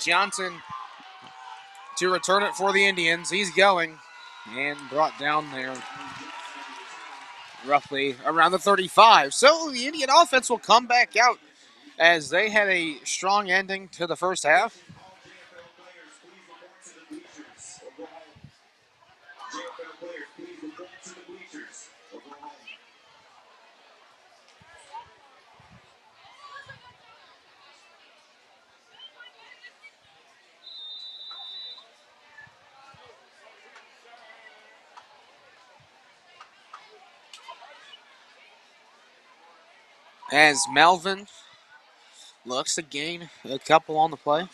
Johnson to return it for the Indians. He's going and brought down there roughly around the 35. So the Indian offense will come back out as they had a strong ending to the first half. As Melvin looks to gain a couple on the play.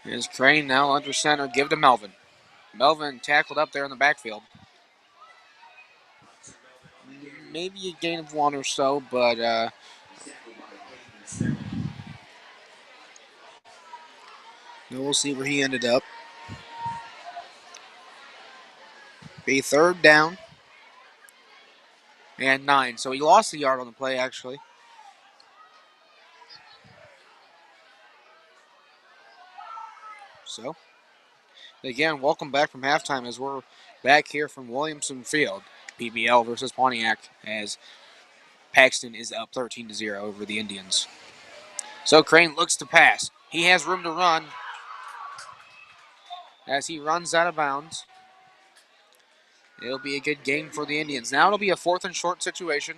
Here's Crane now under center, give to Melvin. Melvin tackled up there in the backfield. Maybe a gain of one or so, but we'll see where he ended up. Be third down and 9. So he lost the yard on the play, actually. So, again, welcome back from halftime as we're back here from Williamson Field. PBL versus Pontiac as Paxton is up 13-0 over the Indians. So Crane looks to pass. He has room to run as he runs out of bounds. It'll be a good game for the Indians. Now it'll be a 4th and short situation.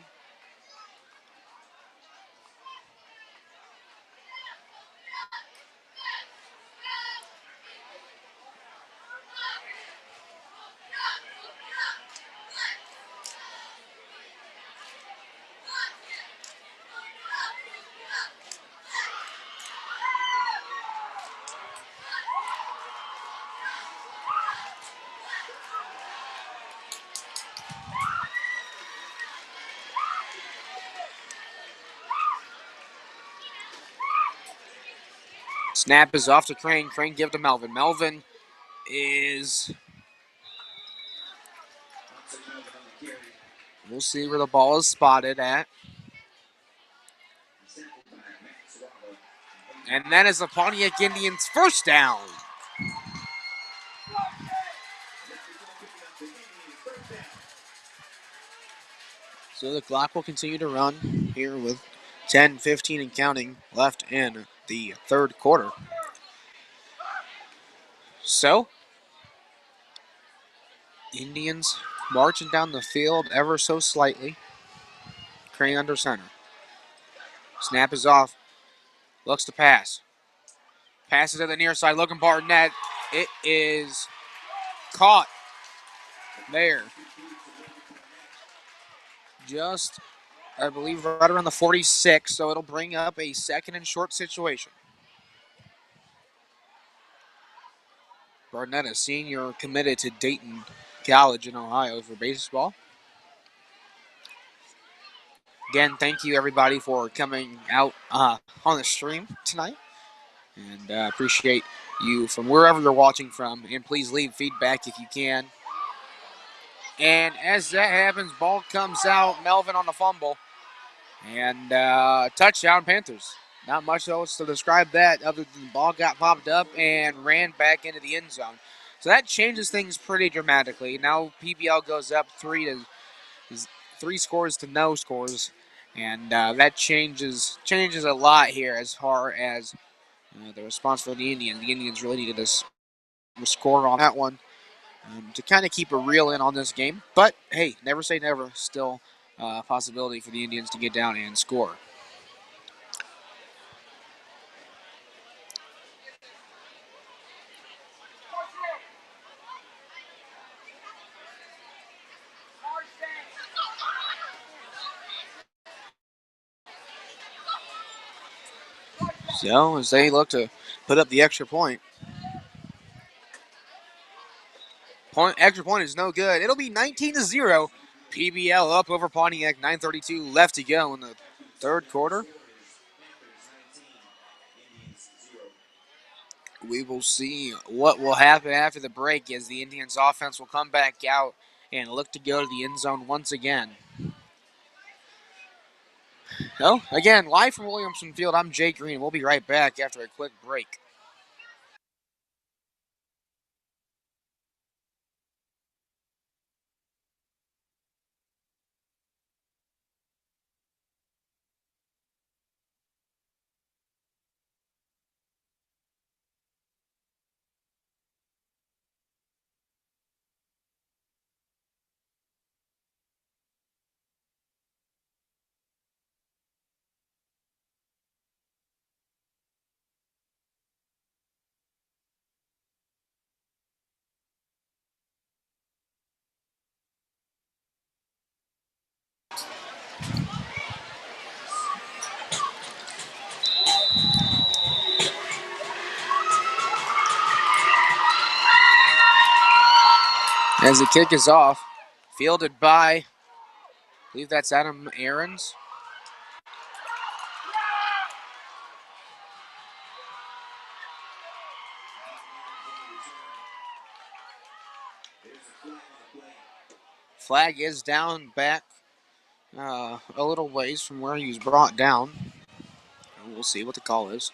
Snap is off to Crane. Crane give to Melvin. Melvin is... We'll see where the ball is spotted at. And that is the Pontiac Indians' first down. So the clock will continue to run here with 10, 15, and counting left in the third quarter. So, Indians marching down the field ever so slightly. Crane under center. Snap is off. Looks to pass. Passes to the near side. Logan Barnett. It is caught there. Just, I believe, right around the 46. So it'll bring up a 2nd and short situation. Barnett, a senior, committed to Dayton College in Ohio for baseball. Again, thank you everybody for coming out on the stream tonight. And appreciate you from wherever you're watching from. And please leave feedback if you can. And as that happens, ball comes out. Melvin on the fumble. And touchdown Panthers. Not much else to describe that other than the ball got popped up and ran back into the end zone. So that changes things pretty dramatically. Now PBL goes up 3 scores to no scores. And that changes a lot here as far as the response for the Indians. The Indians really needed to score on that one to kind of keep a reel in on this game. But, hey, never say never. Still a possibility for the Indians to get down and score. So as they look to put up the extra point. Extra point is no good. It'll be 19-0. PBL up over Pontiac. 9:32 left to go in the third quarter. We will see what will happen after the break as the Indians offense will come back out and look to go to the end zone once again. Well, again, live from Williamson Field, I'm Jake Green. We'll be right back after a quick break. As the kick is off, fielded by, I believe that's Adam Aarons. Flag is down back a little ways from where he was brought down. We'll see what the call is.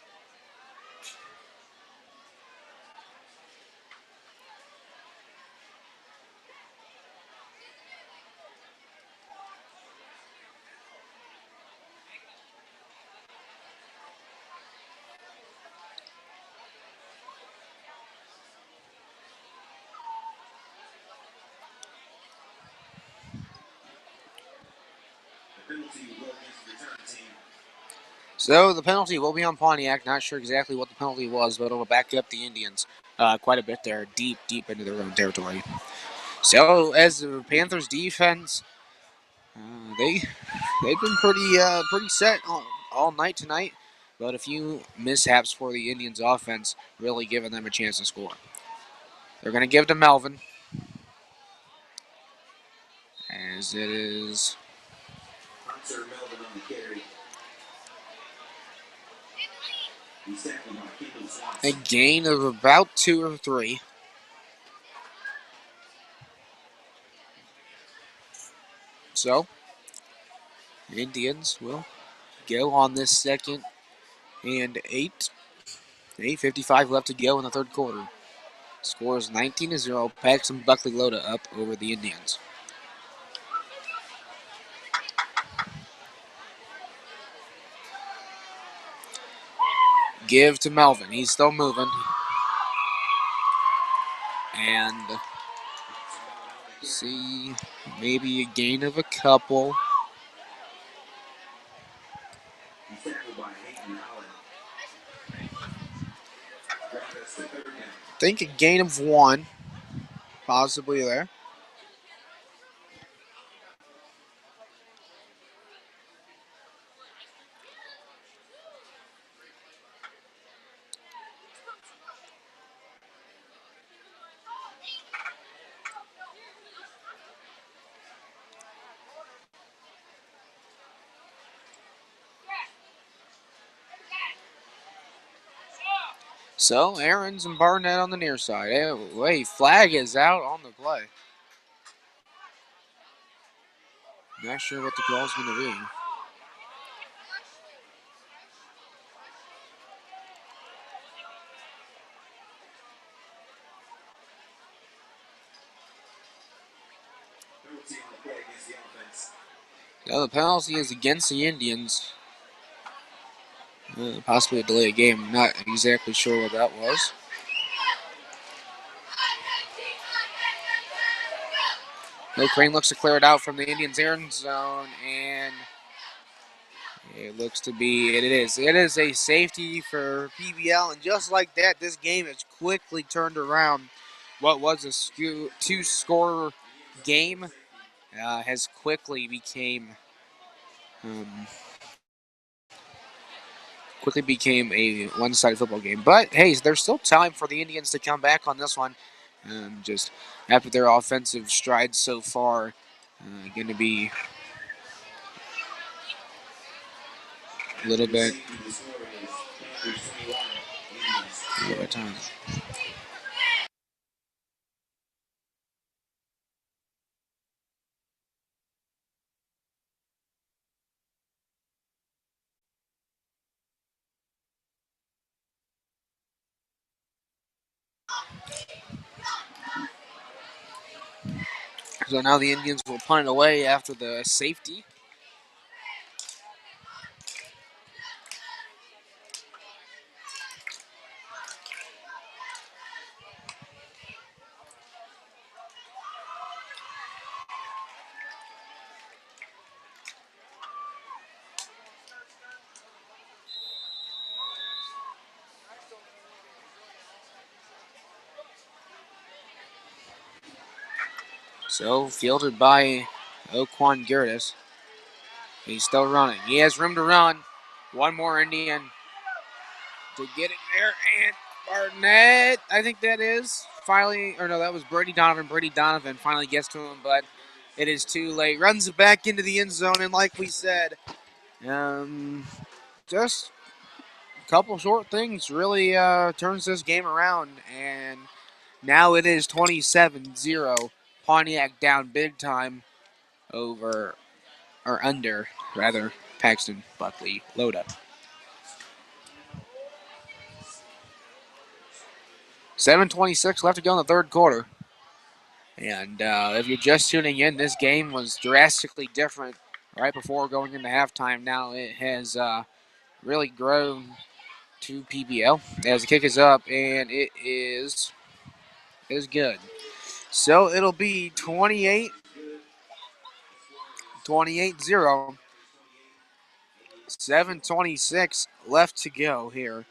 So the penalty will be on Pontiac. Not sure exactly what the penalty was, but it'll back up the Indians quite a bit there, deep into their own territory. So as the Panthers defense, they've been pretty set all night tonight, but a few mishaps for the Indians offense really giving them a chance to score. They're going to give to Melvin, as it is Hunter Melvin on the carry. He's tackled by Kendall Swanson. a gain of about 2 or 3. So Indians will go on this second and 8. 8:55 left to go in the third quarter. Score is 19-0. Paxton-Buckley-Loda up over the Indians. Give to Melvin. He's still moving. And see, maybe a gain of a couple. He's tackled by Hayden Allen. I think a gain of 1, possibly there. So, Aarons and Barnett on the near side. Hey, wait, flag is out on the play. Not sure what the call's going to be. So the penalty is against the Indians. Possibly a delay of game. I'm not exactly sure what that was. No, Crane looks to clear it out from the Indians' end zone, and it looks to be, it is. It is a safety for PBL, and just like that, this game has quickly turned around. What was a two-score game has quickly became quickly became a one-sided football game. But hey, there's still time for the Indians to come back on this one. Just after their offensive strides so far, going to be a little bit time. So now the Indians will punt it away after the safety. So fielded by Oquan Gertis. He's still running. He has room to run. One more Indian to get it there. And Barnett, I think that is, finally, or no, that was Brady Donovan. Brady Donovan finally gets to him, but it is too late. Runs it back into the end zone, and like we said, just a couple short things really turns this game around. And now it is 27-0. Pontiac down big time over, or under, rather, Paxton-Buckley-Loda. 7:26 left to go in the third quarter. And if you're just tuning in, this game was drastically different right before going into halftime. Now it has really grown to PBL as the kick is up, and it is good. So it'll be 28-0. 7:26 left to go here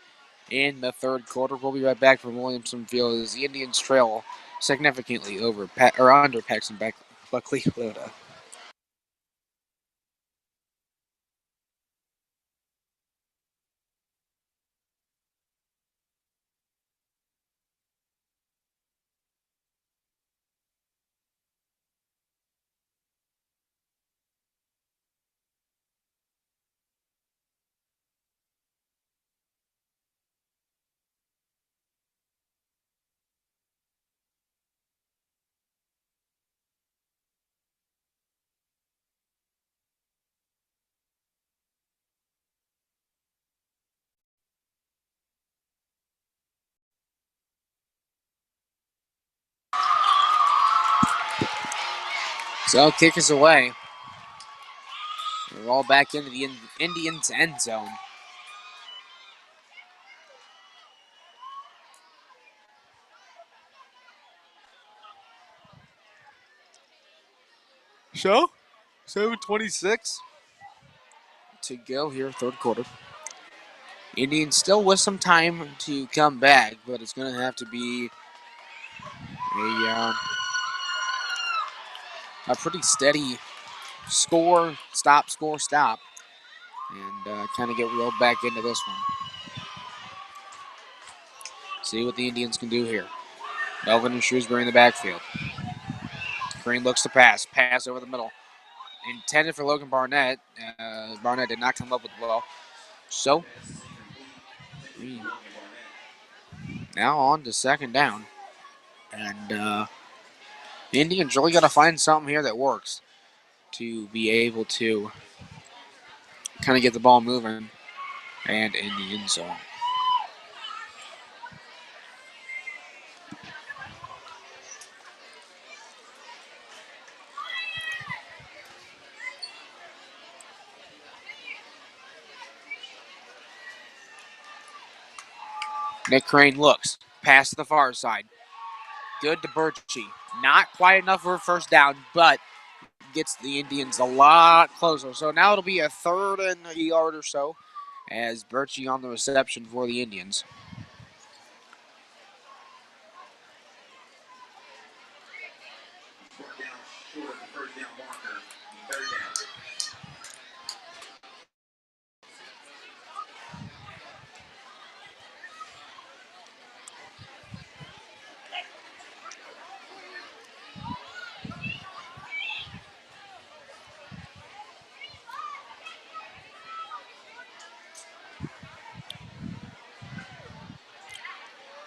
in the third quarter. We'll be right back from Williamson Field as the Indians trail significantly over or under Paxton-Buckley-Loda. So kick is away. We're all back into the Indians' end zone. So, 7:26 to go here, third quarter. Indians still with some time to come back, but it's going to have to be a pretty steady score, stop, and kind of get rolled back into this one. See what the Indians can do here. Melvin and Shrewsbury in the backfield. Green looks to pass over the middle. Intended for Logan Barnett. Barnett did not come up with the ball. So, now on to second down. And the Indians really got to find something here that works to be able to kind of get the ball moving and in the end zone. Nick Crane looks. Pass to the far side. Good to Birchie. Not quite enough for a first down, but gets the Indians a lot closer. So now it'll be a third and a yard or so as Birchie on the reception for the Indians.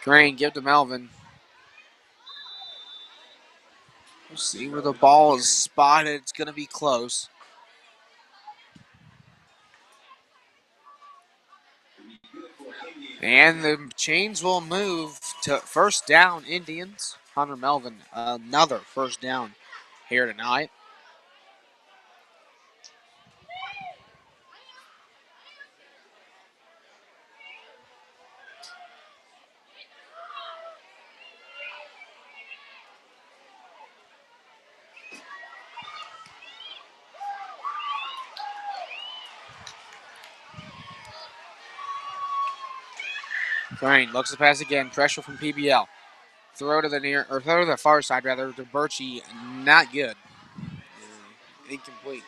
Crane, give to Melvin. We'll see where the ball is spotted. It's going to be close. And the chains will move to first down, Indians. Hunter Melvin, another first down here tonight. Crane looks to pass again. Pressure from PBL. Throw to the far side rather to Birchie. Not good. Incomplete.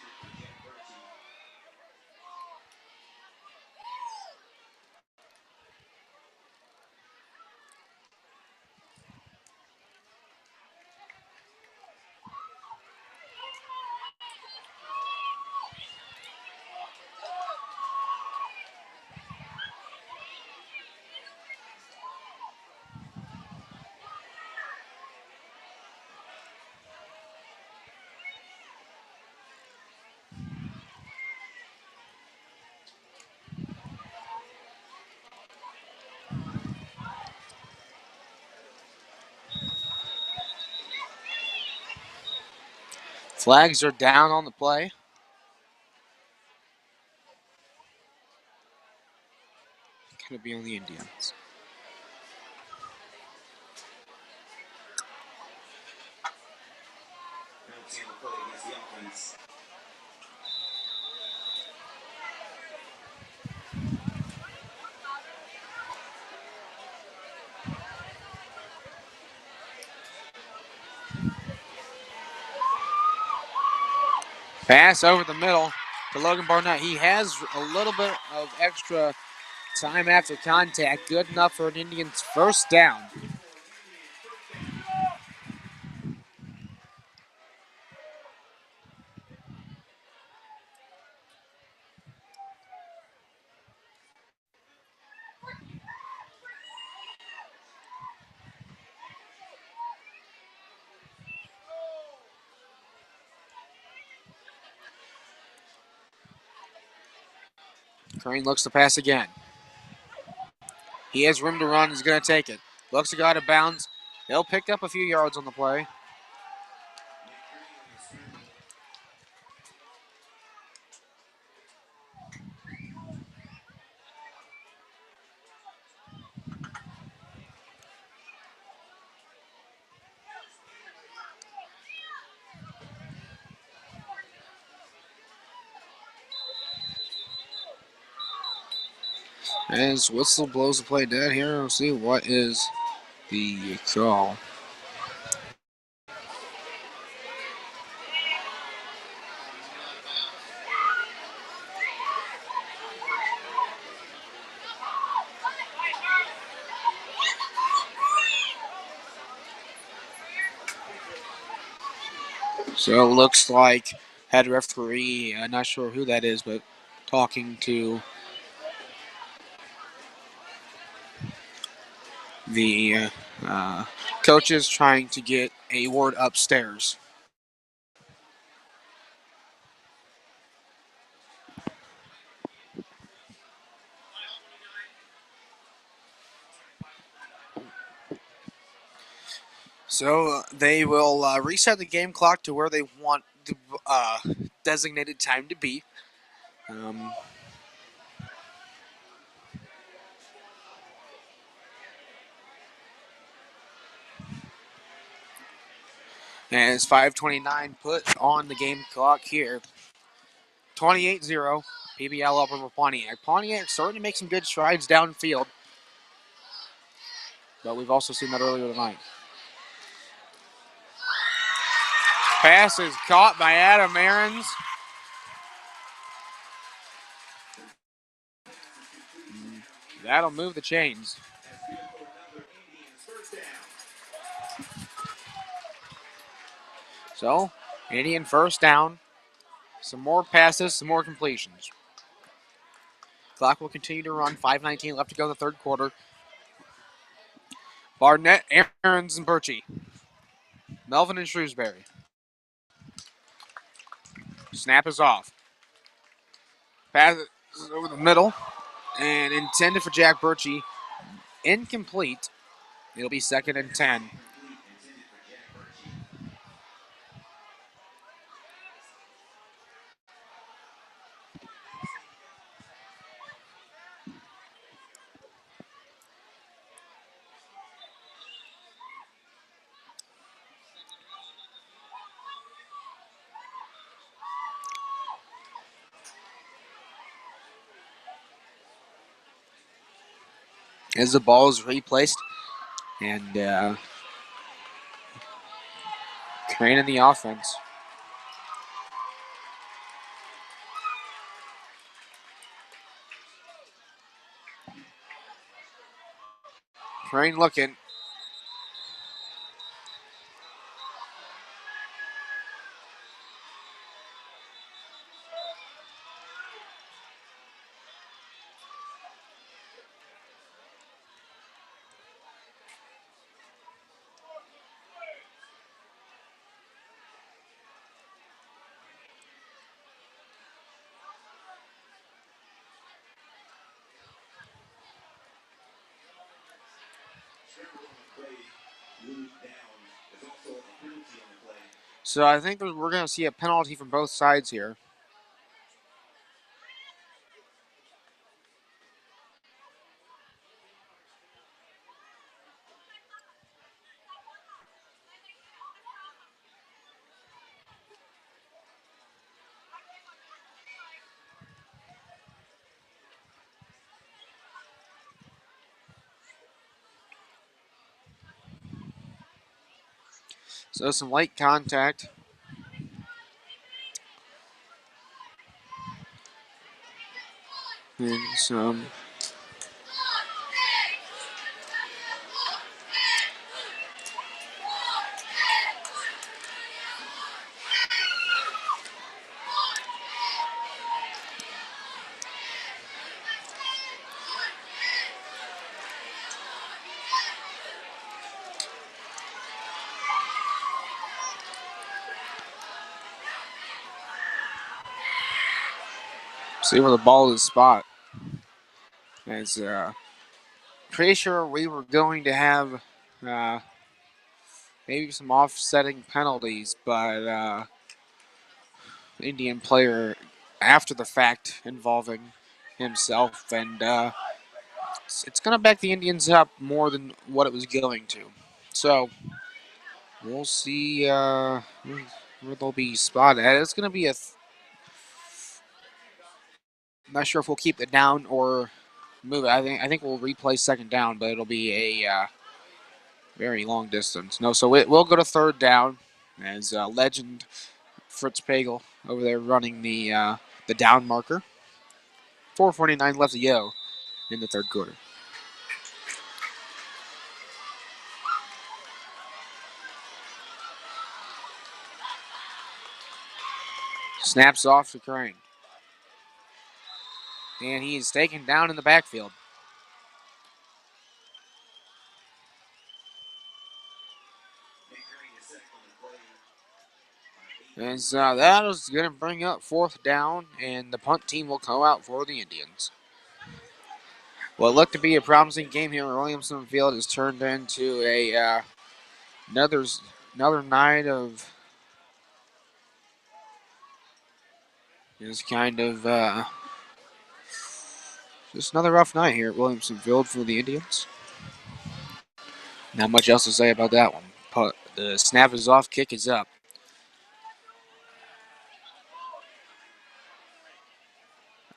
Flags are down on the play. Going to be on the Indians. Pass over the middle to Logan Barnett. He has a little bit of extra time after contact. Good enough for an Indians first down. Crane looks to pass again. He has room to run. He's going to take it. Looks to go out of bounds. He'll pick up a few yards on the play. As whistle blows the play dead here, we'll see what is the call. So it looks like head referee, I'm not sure who that is, but talking to the coaches trying to get a word upstairs. So they will reset the game clock to where they want the designated time to be. And it's 5:29 put on the game clock here. 28-0, PBL up over Pontiac. Pontiac starting to make some good strides downfield, but we've also seen that earlier tonight. Pass is caught by Adam Aarons. That'll move the chains. So, Indian first down. Some more passes, some more completions. Clock will continue to run. 5:19 left to go in the third quarter. Barnett, Aarons, and Birchie. Melvin and Shrewsbury. Snap is off. Pass is over the middle and intended for Jack Birchie. Incomplete. It'll be 2nd and 10. As the ball is replaced and Crane in the offense. Crane looking. So I think we're going to see a penalty from both sides here. So some light contact. And some see where the ball is spot. As pretty sure we were going to have maybe some offsetting penalties, but Indian player after the fact involving himself, and it's going to back the Indians up more than what it was going to. So we'll see where they'll be spotted at. It's going to be I'm not sure if we'll keep it down or move it. I think we'll replay 2nd down, but it'll be a very long distance. No, so it will go to 3rd down as legend Fritz Pagel over there running the down marker. 4:49 left to go in the 3rd quarter. Snaps off to Crane. And he is taken down in the backfield. And so that is going to bring up 4th down, and the punt team will come out for the Indians. What looked to be a promising game here at Williamson Field has turned into a another night of just kind of just another rough night here at Williamson Field for the Indians. Not much else to say about that one. The snap is off, kick is up.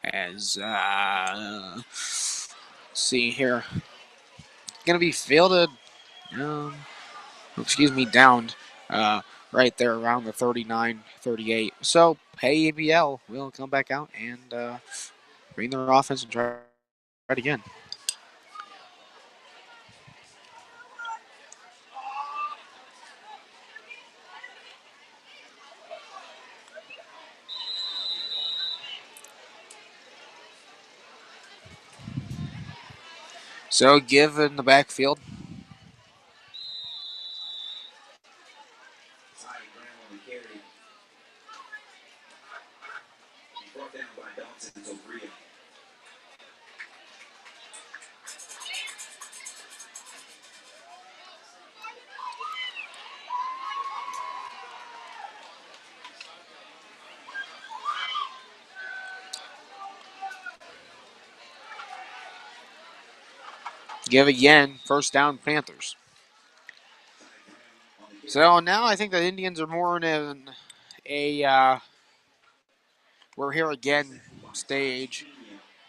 As let's see here, going to be fielded. Downed right there around the 39-38. So ABL will come back out and bring their offense and try it again. So give in the backfield. Give again, first down Panthers. So now I think the Indians are more in a we're here again stage.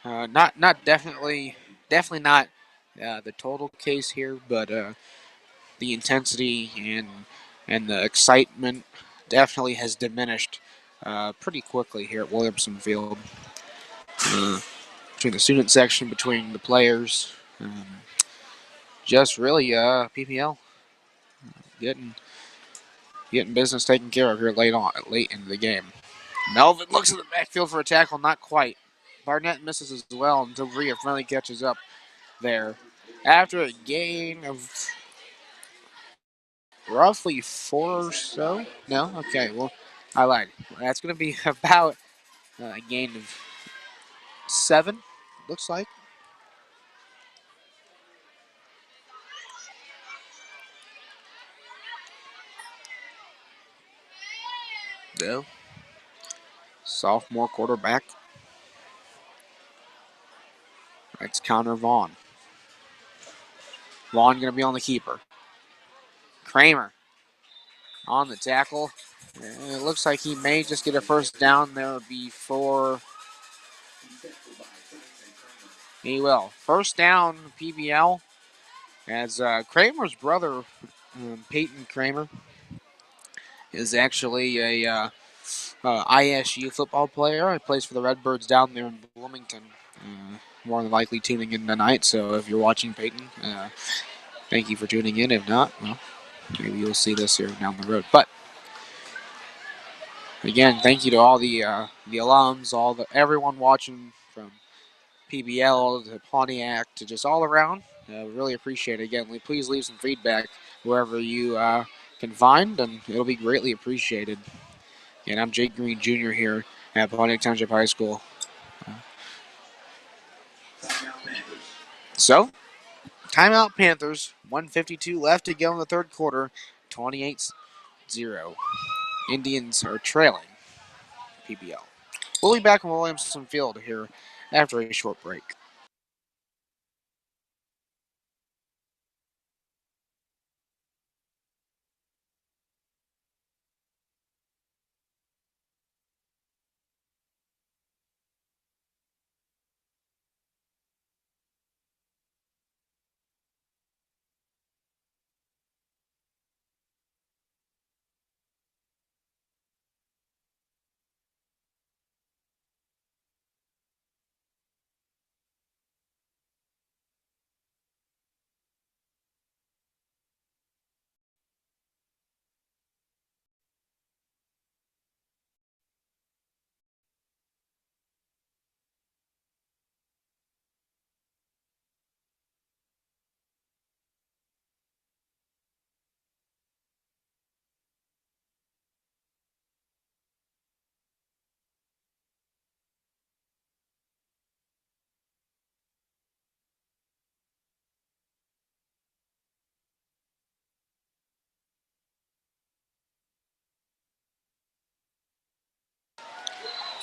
Not definitely not the total case here, but the intensity and the excitement definitely has diminished pretty quickly here at Williamson Field. Between the student section, between the players, just really PPL getting business taken care of here late into the game. Melvin looks at the backfield for a tackle, not quite. Barnett misses as well until Rhea finally catches up there. After a gain of roughly 4 or so. No? Okay, well, I lied. That's going to be about a gain of 7, looks like. No. Sophomore quarterback. That's Connor Vaughn. Vaughn going to be on the keeper. Kramer on the tackle. And it looks like he may just get a first down there before he will. First down, PBL, as Kramer's brother, Peyton Kramer, is actually a ISU football player. He plays for the Redbirds down there in Bloomington. More than likely tuning in tonight, so if you're watching Peyton, thank you for tuning in. If not, well, maybe you'll see this here down the road. But again, thank you to all the alums, everyone watching from PBL to Pontiac to just all around. Really appreciate it. Again, please leave some feedback wherever you can find, and it'll be greatly appreciated. And I'm Jake Green Jr. here at Pontiac Township High School. So, timeout Panthers. 1:52 left to go in the third quarter. 28-0. Indians are trailing PBL. We'll be back on Williamson Field here after a short break.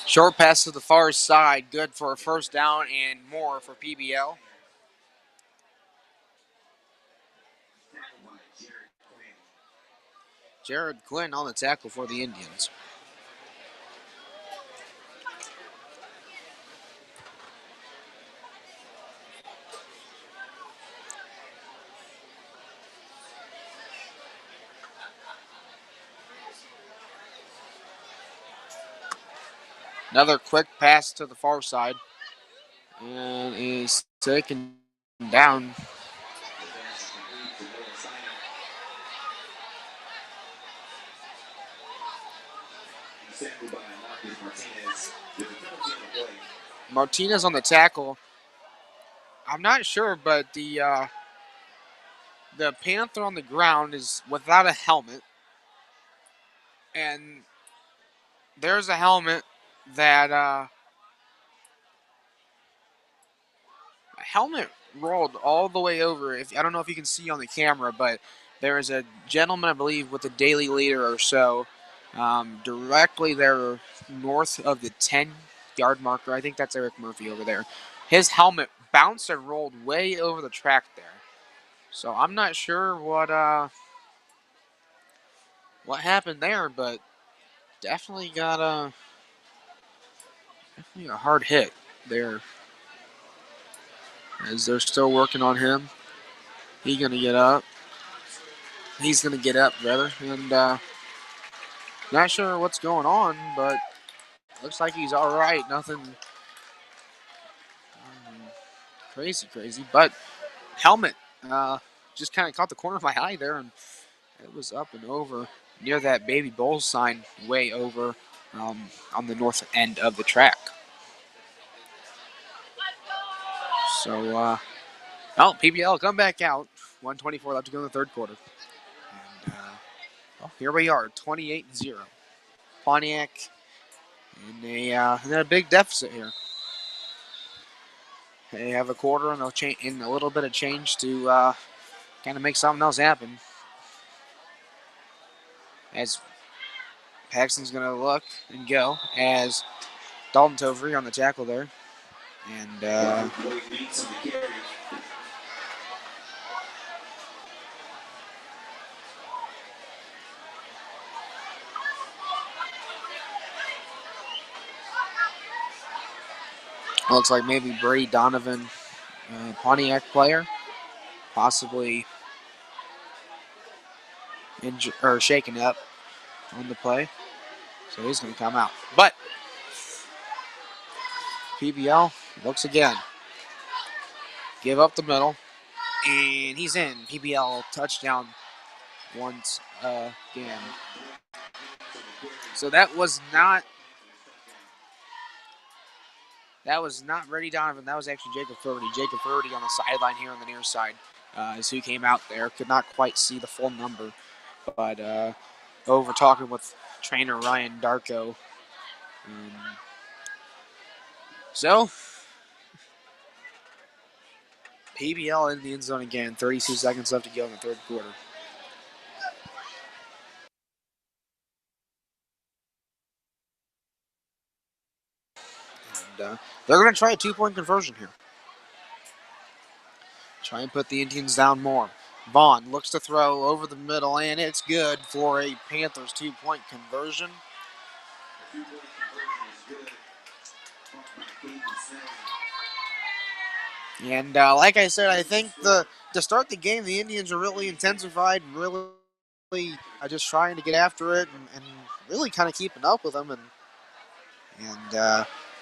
Short pass to the far side, good for a first down and more for PBL. Jared Quinn on the tackle for the Indians. Another quick pass to the far side. And is taken down. Martinez on the tackle. I'm not sure, but the Panther on the ground is without a helmet. And there's a helmet that rolled all the way over. I don't know if you can see on the camera, but there is a gentleman, I believe, with a daily leader or so, directly there north of the 10-yard marker. I think that's Eric Murphy over there. His helmet bounced and rolled way over the track there. So I'm not sure what happened there, but definitely got definitely a hard hit there. As they're still working on him. He's gonna get up. He's gonna get up, rather, and not sure what's going on, but looks like he's all right. Nothing crazy, but helmet just kind of caught the corner of my eye there, and it was up and over near that Baby Bowl sign, way over on the north end of the track. So, PBL come back out. 1:24 left to go in the third quarter. And here we are, 28-0. Pontiac in a big deficit here. They have a quarter and a little bit of change to kind of make something else happen. As Paxton's going to look and go as Dalton Tovey on the tackle there. And looks like maybe Brady Donovan, Pontiac player, possibly injured or shaken up on the play. So he's going to come out. But PBL looks again. Give up the middle. And he's in. PBL touchdown once again. So that was not Brady Donovan. That was actually Jacob Furdy. Jacob Furdy on the sideline here on the near side is who came out there. Could not quite see the full number. But over talking with trainer Ryan Darko. So PBL in the end zone again. 32 seconds left to go in the third quarter. And they're going to try a 2-point conversion here. Try and put the Indians down more. Vaughn looks to throw over the middle, and it's good for a Panthers 2-point conversion. And like I said, I think to start the game, the Indians are really intensified, really just trying to get after it, and really kind of keeping up with them. And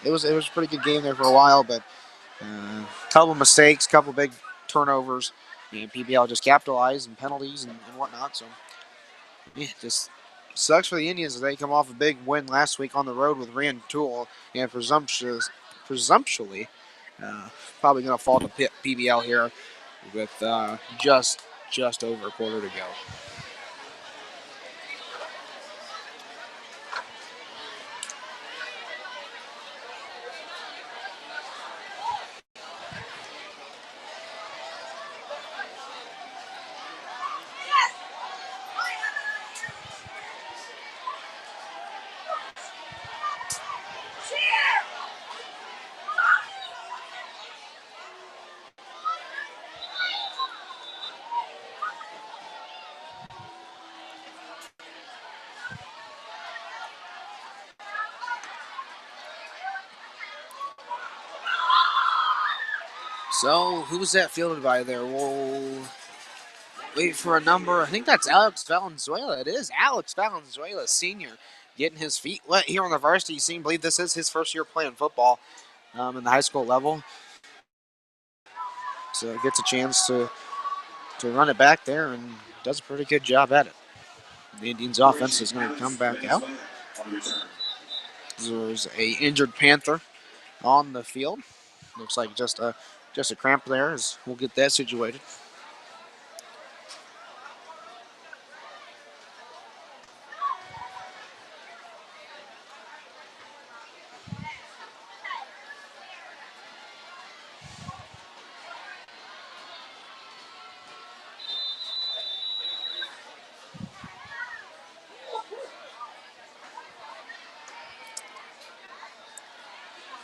it was a pretty good game there for a while, but a couple mistakes, couple big turnovers, and PBL just capitalized and penalties and whatnot. So yeah, just sucks for the Indians as they come off a big win last week on the road with Rantoul, and presumptuously probably going to fall to PBL here with just over a quarter to go. So, who's that fielded by there? We'll wait for a number. I think that's Alex Valenzuela. It is Alex Valenzuela, senior, getting his feet wet here on the varsity scene. I believe this is his first year playing football in the high school level. So, gets a chance to run it back there and does a pretty good job at it. The Indians' offense is going to come back out. There's a injured Panther on the field. Looks like just a cramp there as we'll get that situated.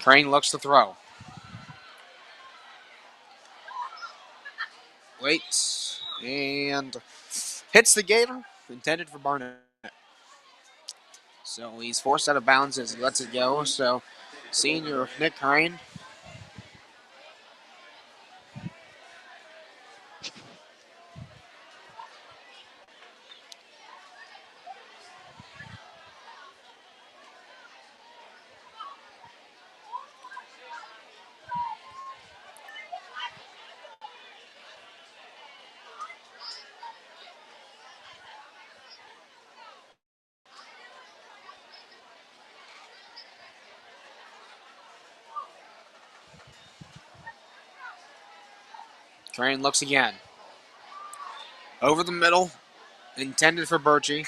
Crane looks to throw. Waits and hits the gator, intended for Barnett. So he's forced out of bounds as he lets it go. So senior Nick Crane. Crane looks again. Over the middle, intended for Birchie.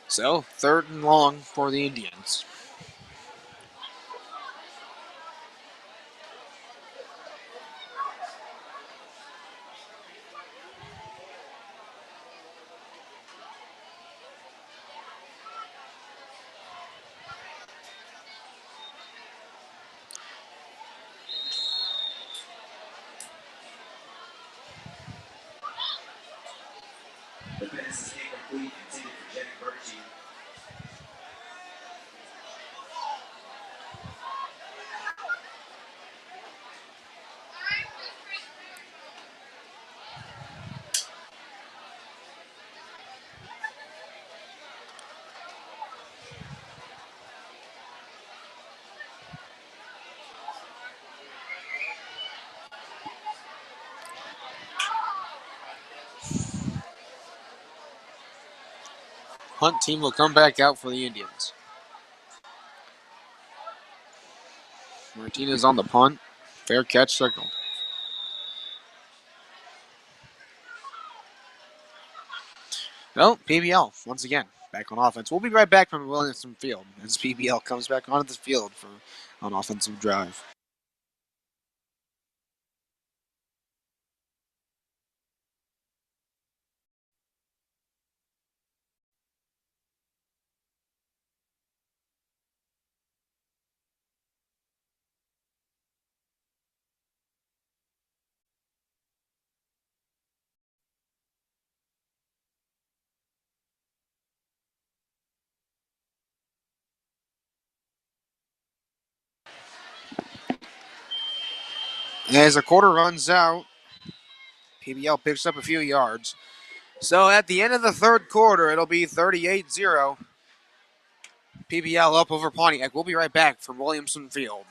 So 3rd and long for the Indians. The pass is incomplete, intended for Jack Birchie. Punt team will come back out for the Indians. Martinez on the punt. Fair catch signal. Well, PBL, once again, back on offense. We'll be right back from Williamson Field as PBL comes back onto the field for an offensive drive. As the quarter runs out, PBL picks up a few yards. So at the end of the 3rd quarter, it'll be 38-0. PBL up over Pontiac. We'll be right back from Williamson Field.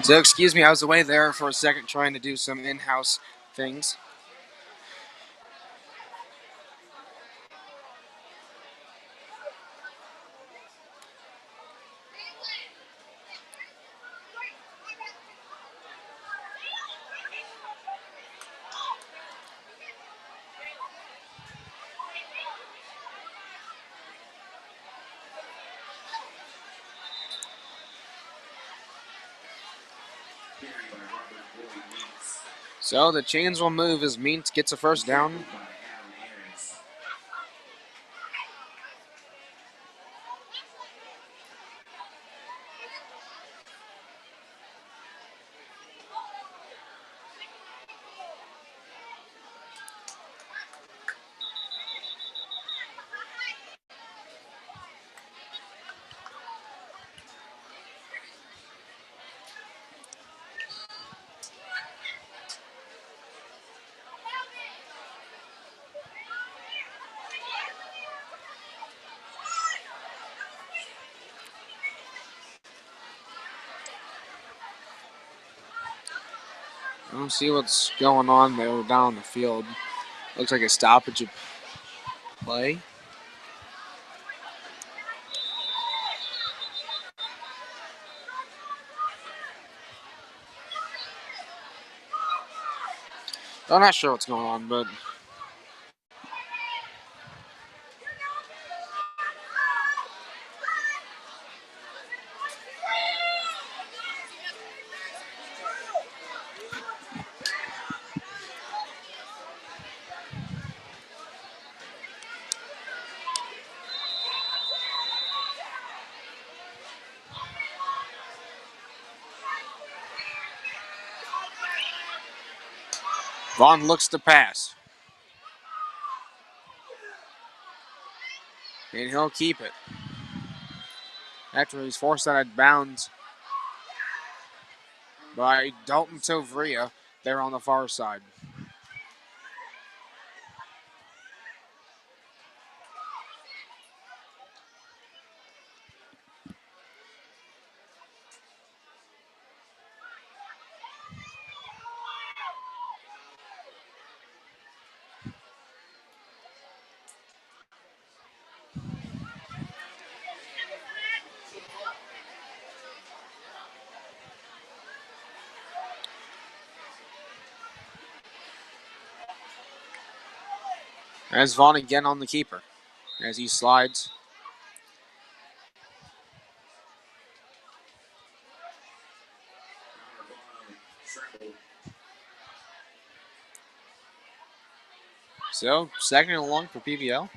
So excuse me, I was away there for a second trying to do some in-house things. So the chains will move as Means gets a first down. I don't see what's going on there down the field. Looks like a stoppage of play. I'm not sure what's going on, but Vaughn looks to pass. And he'll keep it. After he's forced out of bounds by Dalton Tovria there on the far side. As Vaughn again on the keeper as he slides. So, second and long for PBL.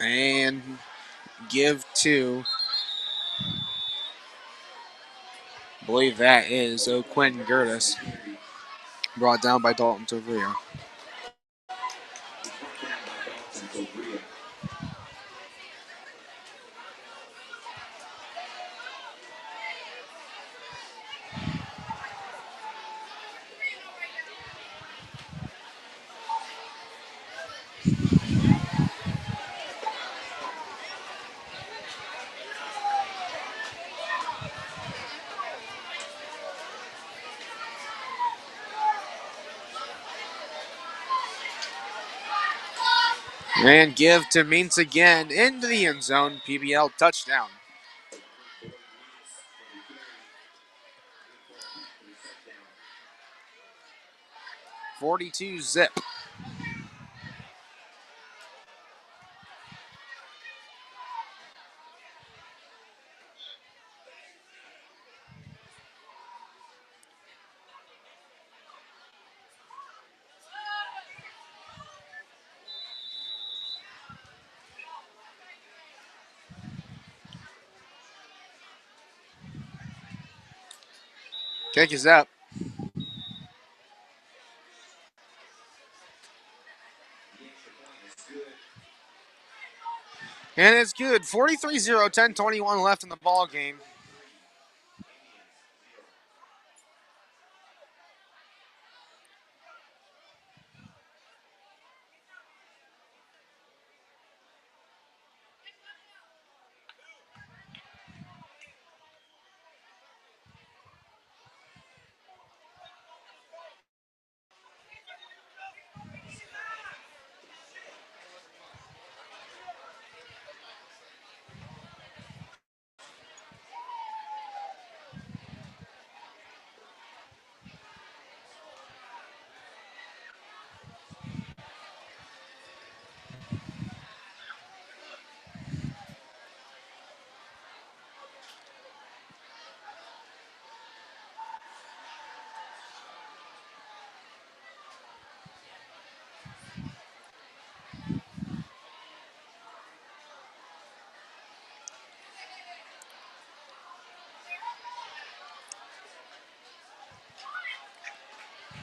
And give to, I believe that is Quentin Gertis. Brought down by Dalton Tovria. And give to Means again into the end zone. PBL touchdown. 42-zip. Kick is up. And it's good. 43-0, 10:21 left in the ball game.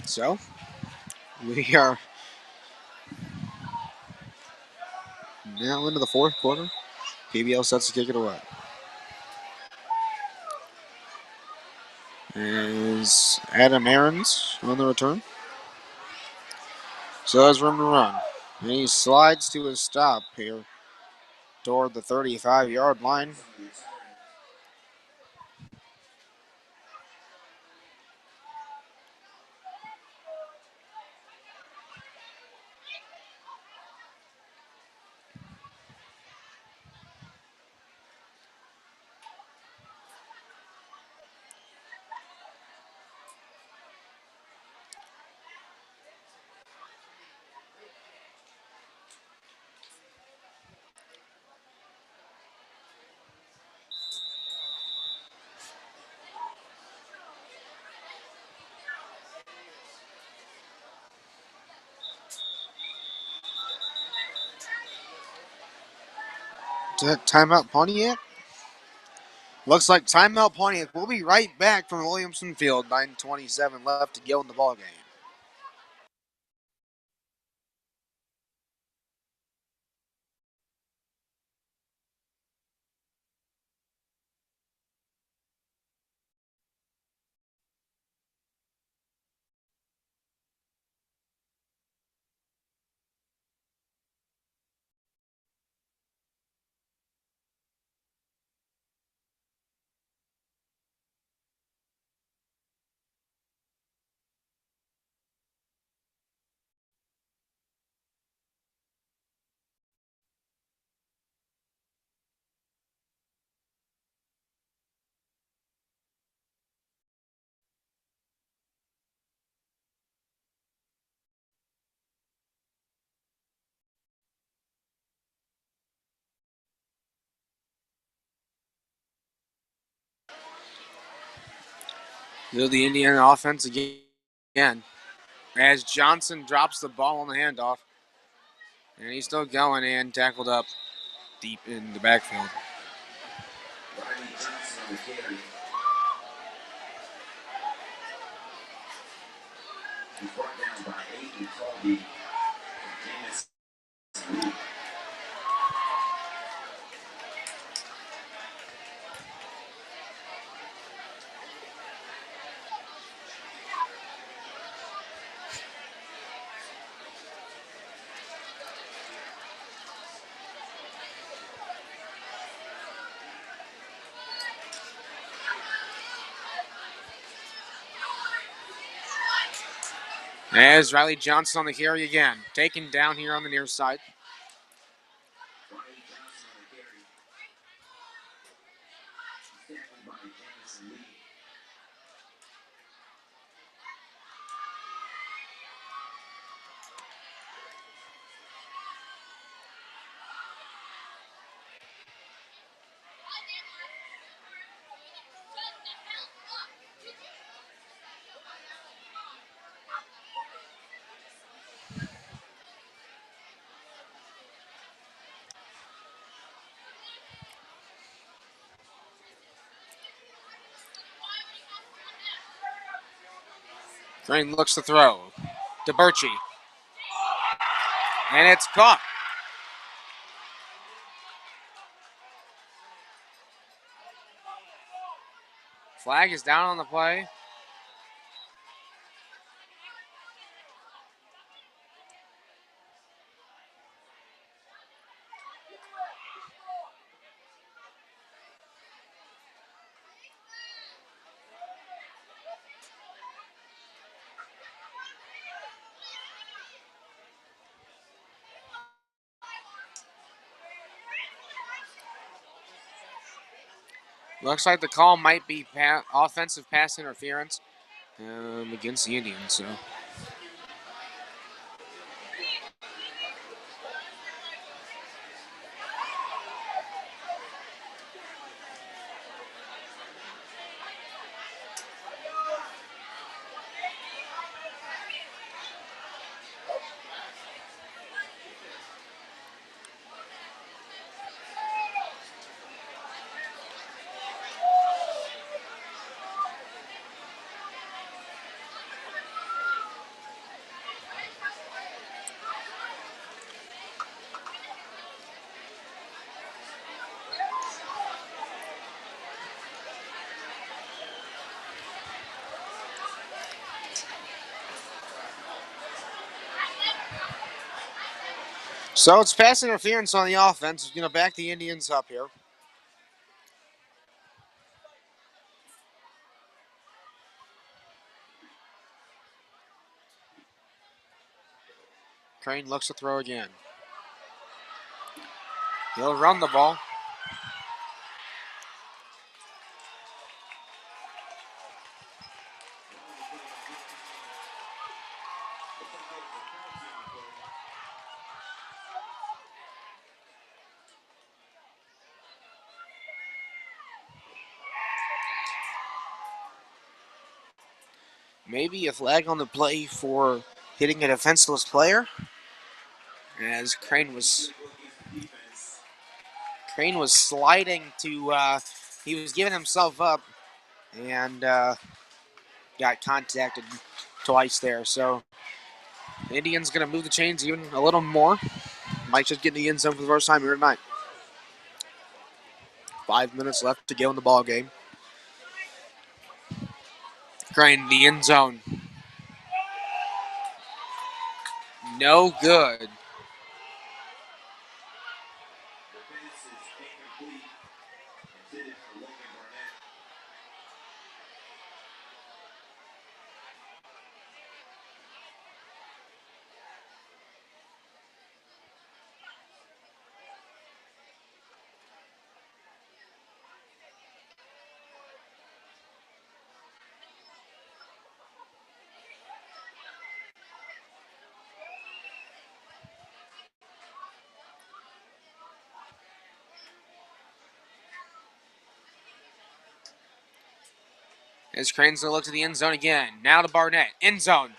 So we are now into the fourth quarter. PBL sets to kick it away. Is Adam Aarons on the return. So has room to run. And he slides to his stop here toward the 35-yard line. Timeout Pontiac? Looks like timeout Pontiac. We'll be right back from Williamson Field. 9:27 left to go in the ball game. So the Indiana offense again. As Johnson drops the ball on the handoff. And he's still going and tackled up deep in the backfield. He's brought down by 8 and Colby. As Riley Johnson on the carry again. Taken down here on the near side. Crane looks to throw. To Birchie. And it's caught. Flag is down on the play. Looks like the call might be offensive pass interference against the Indians. So. So it's pass interference on the offense. It's going to back the Indians up here. Crane looks to throw again. He'll run the ball. Maybe a flag on the play for hitting a defenseless player. As Crane was sliding to, he was giving himself up and got contacted twice there. So the Indians going to move the chains even a little more. Might just get in the end zone for the first time here tonight. 5 minutes left to go in the ball game. Crane in the end zone. No good. As Crane's going to look to the end zone again. Now to Barnett. End zone.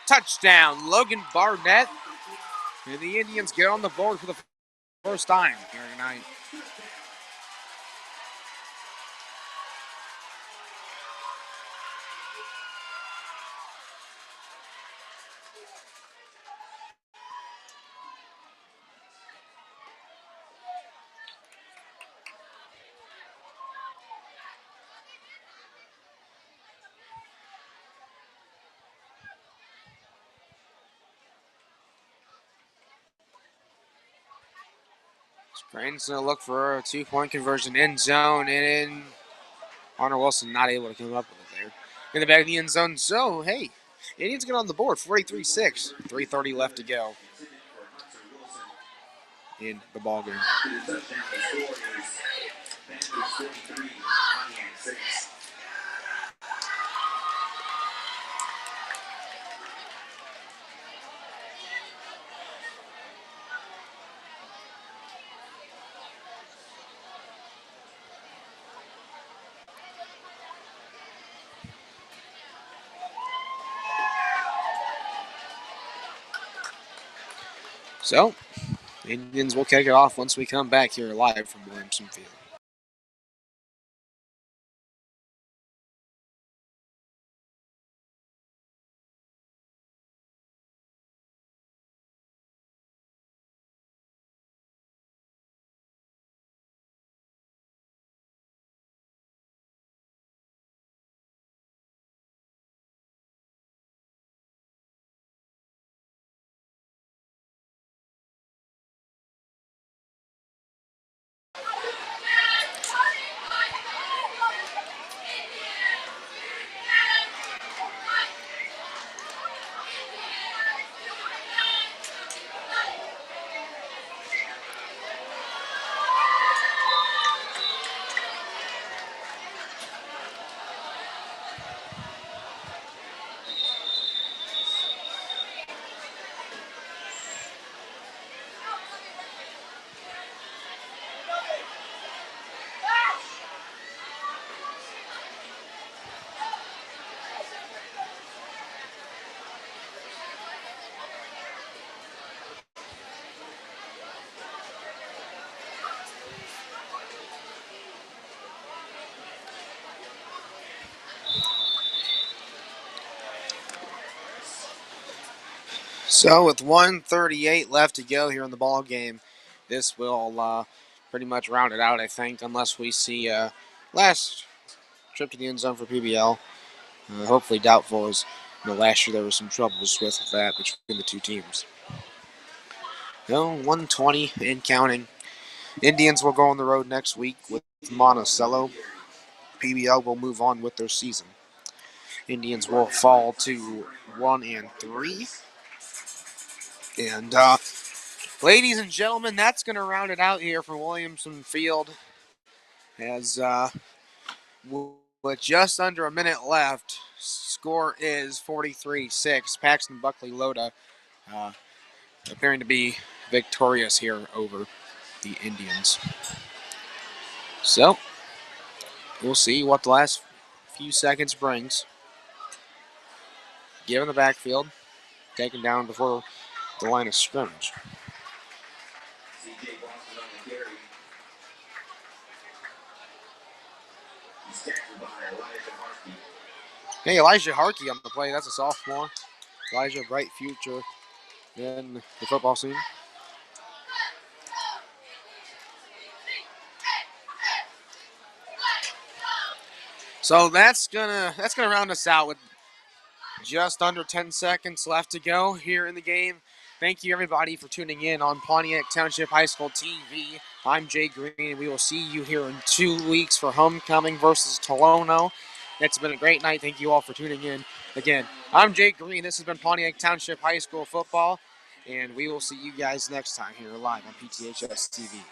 Touchdown, Logan Barnett. And the Indians get on the board for the first time here tonight. Crane's going to look for a 2-point conversion end zone, and Hunter Wilson not able to come up with it there. In the back of the end zone, so hey, Indians get on the board, 43-6, 3:30 left to go in the ball game. So, Indians will kick it off once we come back here live from Williamson Field. So with 1:38 left to go here in the ball game, this will pretty much round it out, I think, unless we see last trip to the end zone for PBL. Hopefully doubtful, as last year there was some troubles with that between the two teams. 120 and counting. Indians will go on the road next week with Monticello. PBL will move on with their season. Indians will fall to 1-3. And ladies and gentlemen, that's going to round it out here for Williamson Field. As with just under a minute left, score is 43-6. Paxton-Buckley-Loda appearing to be victorious here over the Indians. So, we'll see what the last few seconds brings. Given the backfield, taken down before the line of scrimmage. Hey, Elijah Harkey on the play. That's a sophomore. Elijah, bright future in the football scene. So that's gonna round us out with just under 10 seconds left to go here in the game. Thank you everybody for tuning in on Pontiac Township High School TV. I'm Jay Green, and we will see you here in 2 weeks for homecoming versus Tolono. It's been a great night. Thank you all for tuning in. Again, I'm Jay Green. This has been Pontiac Township High School football, and we will see you guys next time here live on PTHS TV.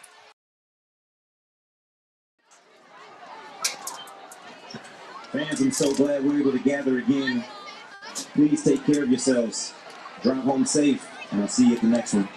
Fans, I'm so glad we're able to gather again. Please take care of yourselves. Drive home safe, and I'll see you at the next one.